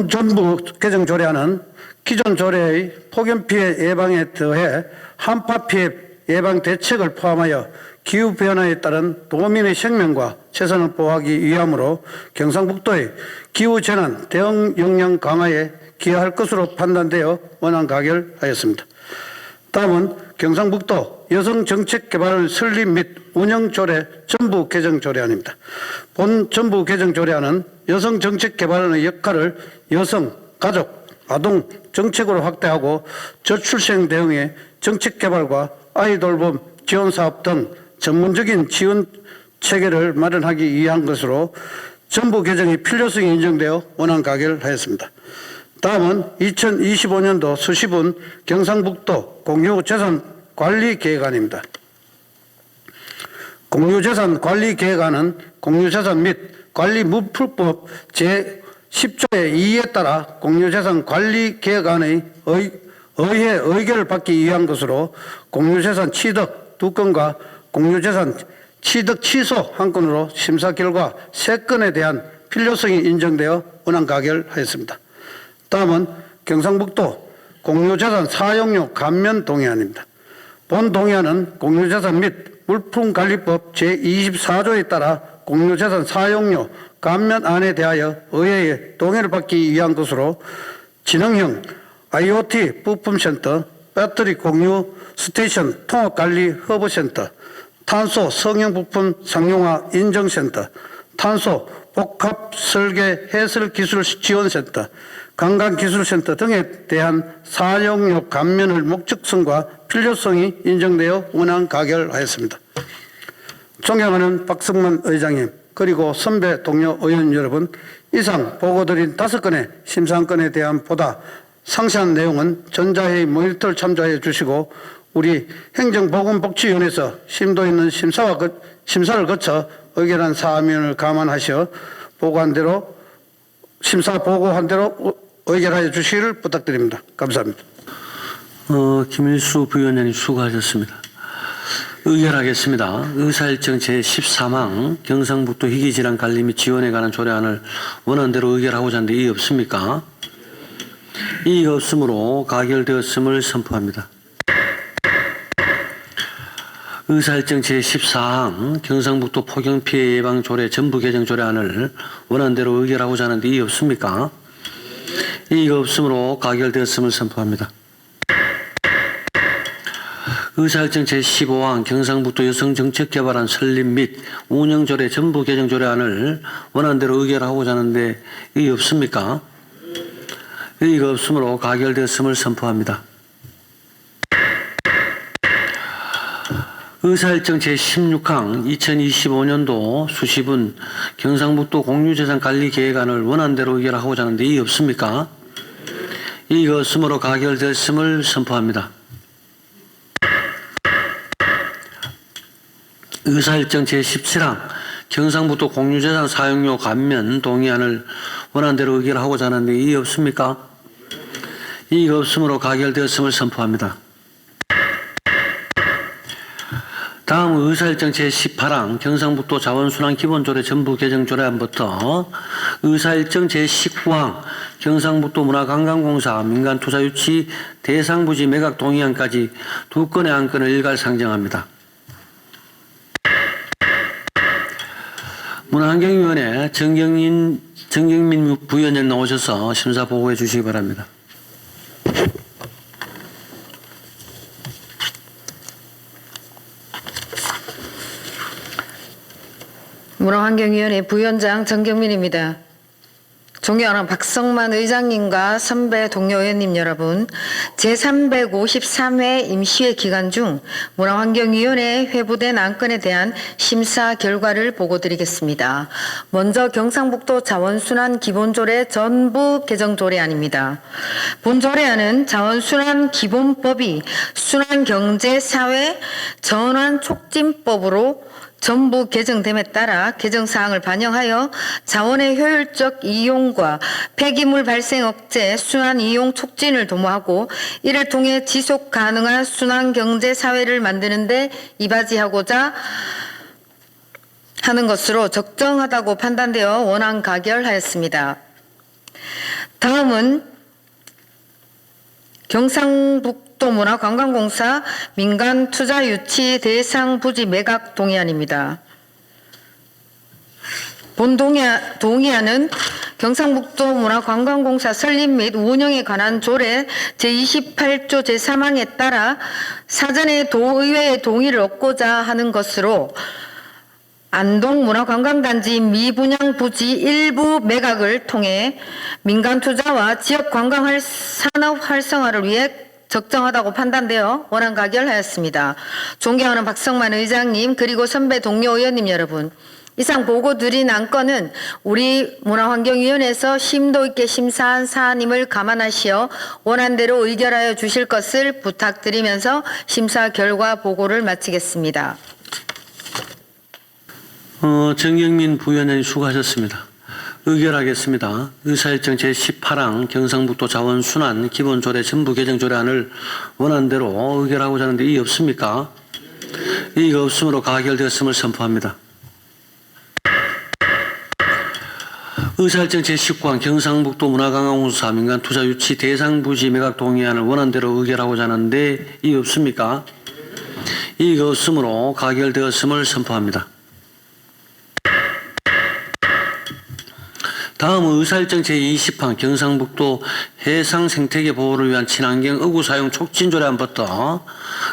전부 개정조례안은 기존 조례의 폭염피해 예방에 더해 한파피해 예방 대책을 포함하여 기후변화에 따른 도민의 생명과 재산을 보호하기 위함으로 경상북도의 기후재난 대응 역량 강화에 기여할 것으로 판단되어 원안 가결하였습니다. 다음은 경상북도 여성정책개발원 설립 및 운영조례 전부 개정조례안입니다. 본 전부 개정조례안은 여성정책개발원의 역할을 여성, 가족, 아동 정책으로 확대하고 저출생 대응의 정책개발과 아이 돌봄 지원사업 등 전문적인 지원 체계를 마련하기 위한 것으로 전부 개정의 필요성이 인정되어 원안 가결하였습니다. 다음은 2025년도 수시분 경상북도 공유재산 관리계획안입니다. 공유재산 관리계획안은 공유재산 및 관리무풀법 제10조의 2에 따라 공유재산 관리계획안의 의회 의결을 받기 위한 것으로 공유재산 취득 2건과 공유재산 취득 취소 1건으로 심사 결과 3건에 대한 필요성이 인정되어 원안 가결하였습니다. 다음은 경상북도 공유재산 사용료 감면 동의안입니다. 본 동의안은 공유재산 및 물품관리법 제24조에 따라 공유재산 사용료 감면안에 대하여 의회의 동의를 받기 위한 것으로 지능형 IoT 부품센터, 배터리 공유 스테이션 통합관리 허브센터, 탄소 성형부품 상용화 인증센터, 탄소 복합 설계 해설 기술 지원센터, 관광기술센터 등에 대한 사용료 감면의 목적성과 필요성이 인정되어 원안 가결하였습니다. 존경하는 박성만 의장님 그리고 선배 동료 의원 여러분, 이상 보고드린 5건의 심사안건에 대한 보다 상세한 내용은 전자회의 모니터를 참조해 주시고 우리 행정보건복지위원회에서 심도 있는 심사를 거쳐 의결한 사안을 감안하셔 보고한 대로 심사 보고한 대로 의결하여 주시기를 부탁드립니다. 감사합니다. 김일수 부위원장님 수고하셨습니다. 의결하겠습니다. 의사일정 제13항 경상북도 희귀질환 관리 및 지원에 관한 조례안을 원안대로 의결하고자 하는데 이의 없습니까? 이의가 없으므로 가결되었음을 선포합니다. 의사일정 제14항 경상북도 폭염피해 예방조례 전부 개정 조례안을 원안대로 의결하고자 하는데 이의 없습니까? 이의가 없으므로 가결되었음을 선포합니다. 의사일정 제15항 경상북도 여성정책개발안 설립 및 운영조례 전부 개정 조례안을 원안대로 의결하고자 하는데 이의 없습니까? 의의가 없으므로 가결되었음을 선포합니다. 의사일정 제16항 2025년도 수시분 경상북도 공유재산관리계획안을 원안대로 의결하고자 하는데 이의 없습니까? 이의가 없으므로 가결되었음을 선포합니다. 의사일정 제17항 경상북도 공유재산 사용료 감면 동의안을 원안대로 의결하고자 하는데 이의 없습니까? 이의가 없으므로 가결되었음을 선포합니다. 다음 의사일정 제18항 경상북도 자원순환 기본조례 전부 개정 조례안부터 의사일정 제19항 경상북도 문화관광공사 민간투자유치 대상부지 매각 동의안까지 2건의 안건을 일괄 상정합니다. 문화환경위원회 정경민 부위원장 나오셔서 심사 보고해 주시기 바랍니다. 문화환경위원회 부위원장 정경민입니다. 존경하는 박성만 의장님과 선배 동료 의원님 여러분, 제353회 임시회 기간 중 문화환경위원회에 회부된 안건에 대한 심사 결과를 보고드리겠습니다. 먼저 경상북도 자원순환 기본조례 전부 개정 조례안입니다. 본 조례안은 자원순환 기본법이 순환경제사회 전환촉진법으로 전부 개정됨에 따라 개정사항을 반영하여 자원의 효율적 이용과 폐기물 발생 억제, 순환이용 촉진을 도모하고 이를 통해 지속 가능한 순환경제사회를 만드는 데 이바지하고자 하는 것으로 적정하다고 판단되어 원안 가결하였습니다. 다음은 경상북도 문화관광공사 민간투자유치 대상 부지 매각 동의안입니다. 본 동의안은 경상북도 문화관광공사 설립 및 운영에 관한 조례 제28조 제3항에 따라 사전에 도의회의 동의를 얻고자 하는 것으로 안동문화관광단지 미분양 부지 일부 매각을 통해 민간투자와 지역관광 산업 활성화를 위해 적정하다고 판단되어 원안 가결하였습니다. 존경하는 박성만 의장님 그리고 선배 동료 의원님 여러분, 이상 보고 드린 안건은 우리 문화환경위원회에서 심도 있게 심사한 사안임을 감안하시어 원안대로 의결하여 주실 것을 부탁드리면서 심사 결과 보고를 마치겠습니다. 정경민 부위원장님 수고하셨습니다. 의결하겠습니다. 의사일정 제18항 경상북도 자원순환 기본조례 전부 개정 조례안을 원안대로 의결하고자 하는데 이의 없습니까? 이의가 없으므로 가결되었음을 선포합니다. 의사일정 제19항 경상북도 문화관광공사 민간투자유치 대상부지 매각 동의안을 원안대로 의결하고자 하는데 이의 없습니까? 이의가 없으므로 가결되었음을 선포합니다. 다음은 의사일정 제20항 경상북도 해상생태계 보호를 위한 친환경 어구 사용 촉진 조례안부터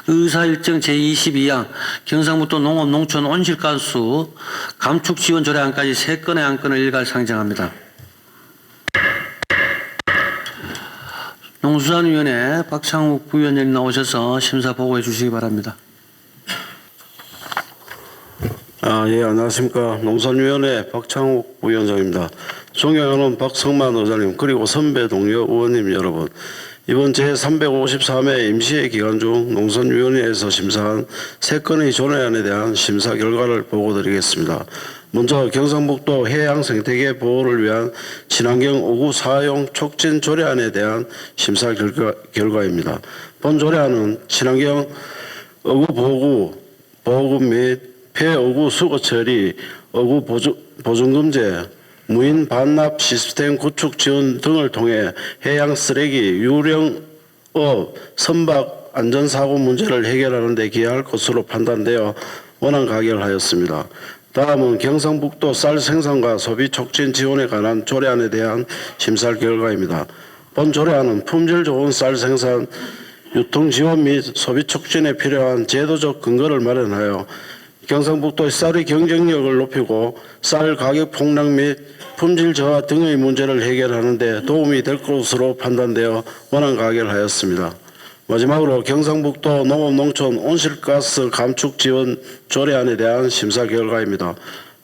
의사일정 제22항 경상북도 농업 농촌 온실가스 감축 지원 조례안까지 3건의 안건을 일괄 상정합니다. 농수산위원회 박창욱 부위원장님 나오셔서 심사 보고해 주시기 바랍니다. 예, 안녕하십니까. 농산위원회 박창욱 부위원장입니다. 존경하는 박성만 의장님, 그리고 선배 동료 의원님 여러분, 이번 제353회 임시회 기간 중 농산위원회에서 심사한 3건의 조례안에 대한 심사 결과를 보고드리겠습니다. 먼저 경상북도 해양 생태계 보호를 위한 친환경 어구 사용 촉진 조례안에 대한 심사 결과입니다. 본 조례안은 친환경 어구 보호구 및 폐어구 수거 처리, 어구 보존금제, 무인 반납 시스템 구축 지원 등을 통해 해양 쓰레기 유령업 선박 안전사고 문제를 해결하는 데 기여할 것으로 판단되어 원안 가결하였습니다. 다음은 경상북도 쌀 생산과 소비 촉진 지원에 관한 조례안에 대한 심사 결과입니다. 본 조례안은 품질 좋은 쌀 생산, 유통 지원 및 소비 촉진에 필요한 제도적 근거를 마련하여 경상북도의 쌀의 경쟁력을 높이고 쌀 가격 폭락 및 품질 저하 등의 문제를 해결하는 데 도움이 될 것으로 판단되어 원안 가결하였습니다. 마지막으로 경상북도 농업농촌 온실가스 감축 지원 조례안에 대한 심사 결과입니다.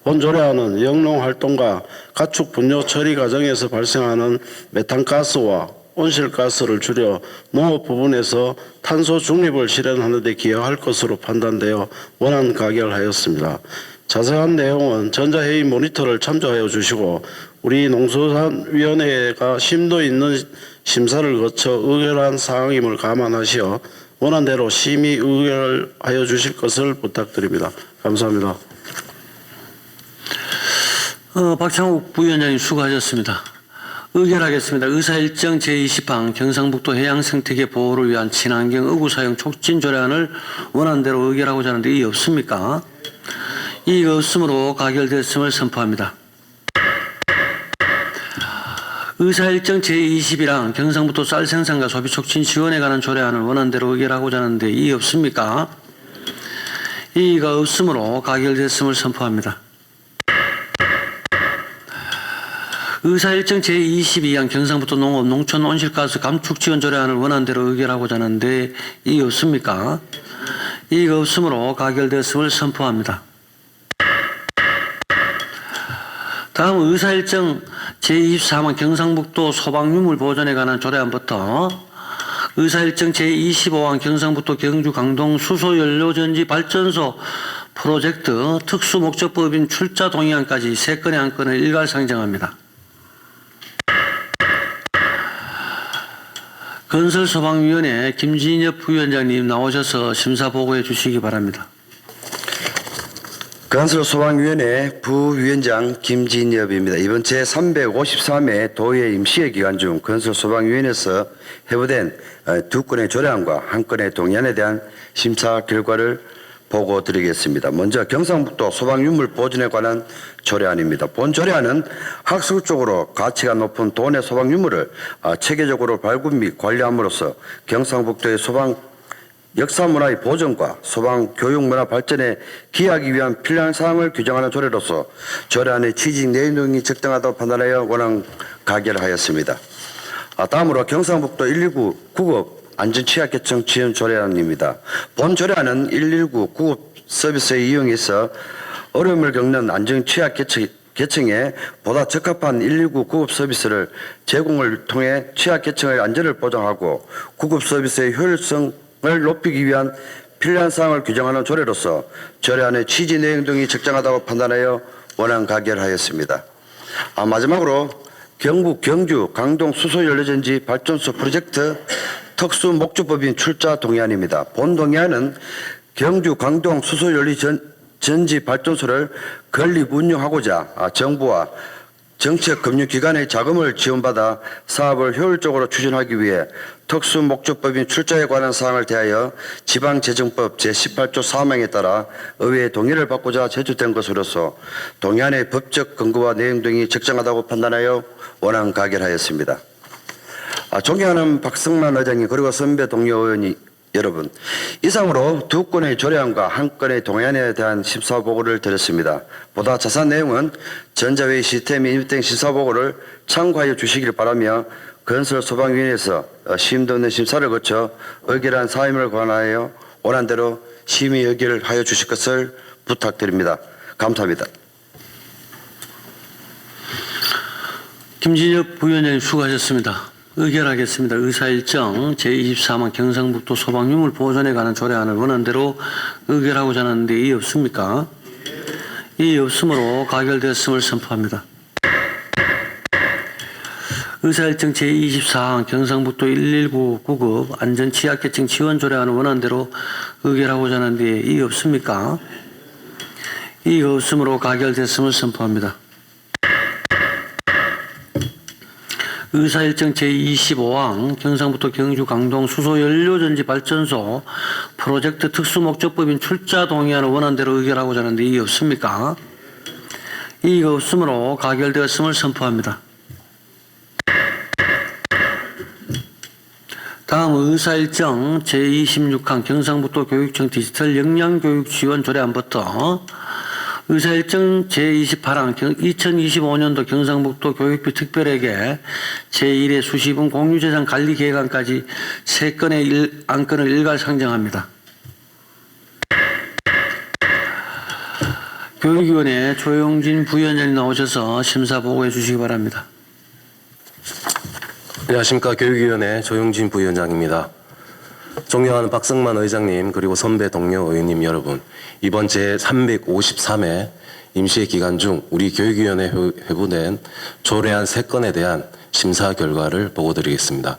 본 조례안은 영농활동과 가축 분뇨 처리 과정에서 발생하는 메탄가스와 온실가스를 줄여 농업 부분에서 탄소 중립을 실현하는 데 기여할 것으로 판단되어 원안 가결하였습니다. 자세한 내용은 전자회의 모니터를 참조하여 주시고 우리 농수산위원회가 심도 있는 심사를 거쳐 의결한 사항임을 감안하시어 원안대로 심의 의결하여 주실 것을 부탁드립니다. 감사합니다. 박창욱 부위원장님 수고하셨습니다. 의결하겠습니다. 의사일정 제20항 경상북도 해양생태계 보호를 위한 친환경 어구 사용 촉진 조례안을 원안대로 의결하고자 하는데 이의 없습니까? 이의가 없으므로 가결됐음을 선포합니다. 의사일정 제21항 경상북도 쌀 생산과 소비 촉진 지원에 관한 조례안을 원안대로 의결하고자 하는데 이의 없습니까? 이의가 없으므로 가결됐음을 선포합니다. 의사일정 제22항 경상북도 농업 농촌 온실가스 감축 지원 조례안을 원안대로 의결하고자 하는데 이의 없습니까? 이의가 없으므로 가결됐음을 선포합니다. 다음 의사일정 제24항 경상북도 소방유물 보존에 관한 조례안부터 의사일정 제25항 경상북도 경주 강동 수소연료전지 발전소 프로젝트 특수목적법인 출자 동의안까지 3건의 안건을 일괄 상정합니다. 건설소방위원회 김진엽 부위원장님 나오셔서 심사 보고해 주시기 바랍니다. 건설소방위원회 부위원장 김진엽입니다. 이번 제353회 도의회 임시회 기간 중 건설소방위원회에서 회부된 2건의 조례안과 1건의 동의안에 대한 심사 결과를 보고 드리겠습니다. 먼저 경상북도 소방유물 보존에 관한 조례안입니다. 본 조례안은 학술적으로 가치가 높은 도내 소방유물을 체계적으로 발굴 및 관리함으로써 경상북도의 소방 역사문화의 보존과 소방 교육문화 발전에 기여하기 위한 필요한 사항을 규정하는 조례로서 조례안의 취지 내용이 적당하다고 판단하여 원안 가결하였습니다. 다음으로 경상북도 119 구급 안전취약계층 지원 조례안입니다. 본 조례안은 119 구급 서비스에 이용해서 어려움을 겪는 안정 취약 계층에 보다 적합한 119 구급 서비스를 제공을 통해 취약 계층의 안전을 보장하고 구급 서비스의 효율성을 높이기 위한 필요한 사항을 규정하는 조례로서 조례안의 취지 내용 등이 적정하다고 판단하여 원안 가결하였습니다. 마지막으로 경북 경주 강동 수소연료전지 발전소 프로젝트 특수목적법인 출자 동의안입니다. 본 동의안은 경주 강동 수소연료전지 발전소를 건립 운영하고자 정부와 정책금융기관의 자금을 지원받아 사업을 효율적으로 추진하기 위해 특수목적법인 출자에 관한 사항을 대하여 지방재정법 제18조 4항에 따라 의회의 동의를 받고자 제출된 것으로서 동의안의 법적 근거와 내용 등이 적정하다고 판단하여 원안 가결하였습니다. 존경하는 박성만 의장님 그리고 선배 동료 의원이 여러분, 이상으로 두 건의 조례안과 한 건의 동의안에 대한 심사보고를 드렸습니다. 보다 자세한 내용은 전자회의 시스템 인입된 심사보고를 참고하여 주시길 바라며 건설소방위원회에서 심도 있는 심사를 거쳐 의결한 사임을 관하여 원안대로 심의 의결하여 주실 것을 부탁드립니다. 감사합니다. 김진엽 부위원장님 수고하셨습니다. 의결하겠습니다. 의사일정 제24만 경상북도 소방유물 보존에 관한 조례안을 원안대로 의결하고자 하는데 이의 없습니까? 이의 없으므로 가결되었음을 선포합니다. 의사일정 제24항 경상북도 119 구급 안전취약계층 지원 조례안을 원안대로 의결하고자 하는데 이의 없습니까? 이의 없으므로 가결되었음을 선포합니다. 의사일정 제25항 경상북도 경주 강동 수소연료전지 발전소 프로젝트 특수목적법인 출자 동의안을 원안대로 의결하고자 하는데 이의 없습니까? 이의가 없으므로 가결되었음을 선포합니다. 다음 의사일정 제26항 경상북도 교육청 디지털 역량교육 지원 조례안부터 의사일정 제28항 2025년도 경상북도 교육비 특별회계 제1회 수시분 공유재산 관리 계획안까지 3건의 안건을 일괄 상정합니다. 교육위원회 조용진 부위원장님 나오셔서 심사 보고해 주시기 바랍니다. 안녕하십니까. 교육위원회 조용진 부위원장입니다. 존경하는 박성만 의장님 그리고 선배 동료 의원님 여러분, 이번 제353회 임시회 기간 중 우리 교육위원회 회부된 조례안 3건에 대한 심사 결과를 보고드리겠습니다.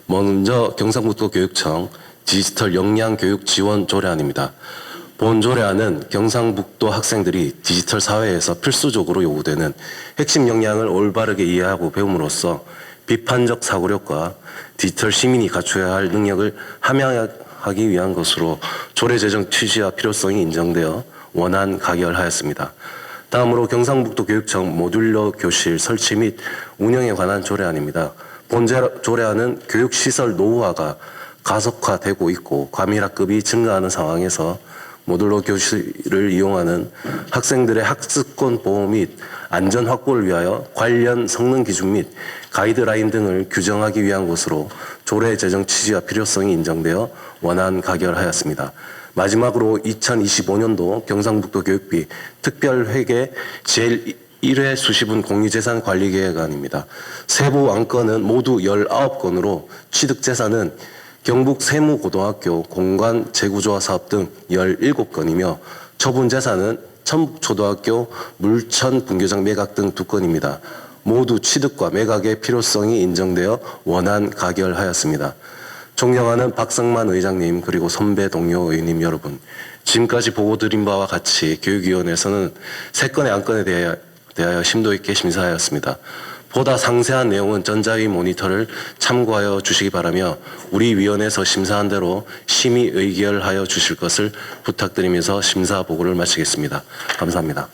먼저 경상북도 교육청 디지털 역량교육 지원 조례안입니다. 본 조례안은 경상북도 학생들이 디지털 사회에서 필수적으로 요구되는 핵심 역량을 올바르게 이해하고 배움으로써 비판적 사고력과 디지털 시민이 갖춰야 할 능력을 함양하기 위한 것으로 조례 제정 취지와 필요성이 인정되어 원안 가결하였습니다. 다음으로 경상북도 교육청 모듈러 교실 설치 및 운영에 관한 조례안입니다. 본 조례안은 교육시설 노후화가 가속화되고 있고 과밀학급이 증가하는 상황에서 모듈러 교실을 이용하는 학생들의 학습권 보호 및 안전 확보를 위하여 관련 성능 기준 및 가이드라인 등을 규정하기 위한 것으로 조례 제정 취지와 필요성이 인정되어 원안 가결하였습니다. 마지막으로 2025년도 경상북도 교육비 특별회계 제1회 수시분 공유재산 관리계획안입니다. 세부 안건은 모두 19건으로 취득재산은 경북 세무고등학교 공간 재구조화 사업 등 17건이며 처분재산은 천북초등학교 물천 분교장 매각 등 2건입니다. 모두 취득과 매각의 필요성이 인정되어 원안 가결하였습니다. 존경하는 박성만 의장님 그리고 선배 동료 의원님 여러분, 지금까지 보고드린 바와 같이 교육위원회에서는 3건의 안건에 대하여 심도 있게 심사하였습니다. 보다 상세한 내용은 전자위 모니터를 참고하여 주시기 바라며 우리 위원회에서 심사한 대로 심의 의결하여 주실 것을 부탁드리면서 심사 보고를 마치겠습니다. 감사합니다.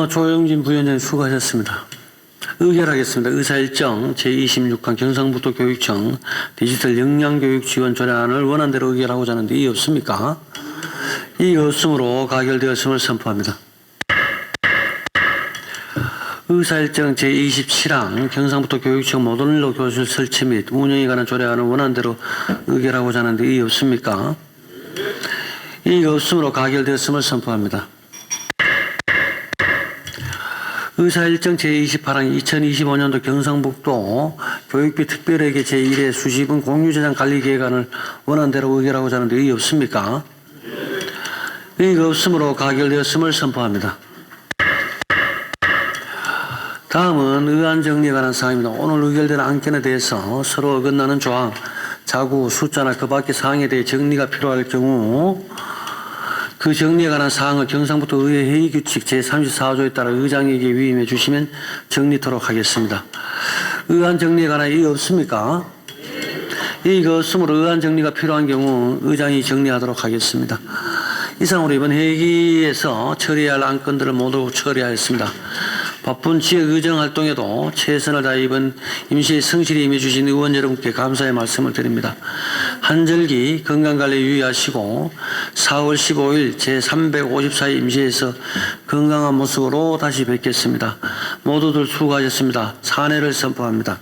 조영진 부위원장님 수고하셨습니다. 의결하겠습니다. 의사일정 제26항 경상북도 교육청 디지털 역량교육 지원 조례안을 원안대로 의결하고자 하는데 이의 없습니까? 이의 없으므로 가결되었음을 선포합니다. 의사일정 제27항 경상북도 교육청 모듈러 교실 설치 및 운영에 관한 조례안을 원안대로 의결하고자 하는데 이의 없습니까? 이의가 없으므로 가결되었음을 선포합니다. 의사일정 제28항 2025년도 경상북도 교육비 특별회계 제1회 수시분 공유재정 관리계획안을 원안대로 의결하고자 하는데 의의 없습니까? 의의가 없으므로 가결되었음을 선포합니다. 다음은 의안 정리에 관한 사항입니다. 오늘 의결된 안건에 대해서 서로 어긋나는 조항, 자구, 숫자나 그 밖의 사항에 대해 정리가 필요할 경우 그 정리에 관한 사항을 경상북도 의회 회의규칙 제34조에 따라 의장에게 위임해 주시면 정리토록 하겠습니다. 의안 정리에 관한 의의 없습니까? 의의가 없으므로 의안 정리가 필요한 경우 의장이 정리하도록 하겠습니다. 이상으로 이번 회기에서 처리해야 할 안건들을 모두 처리하였습니다. 바쁜 지역 의정 활동에도 최선을 다해 이번 임시에 성실히 임해주신 의원 여러분께 감사의 말씀을 드립니다. 한절기 건강관리 유의하시고 4월 15일 제354회 임시에서 건강한 모습으로 다시 뵙겠습니다. 모두들 수고하셨습니다. 사내를 선포합니다.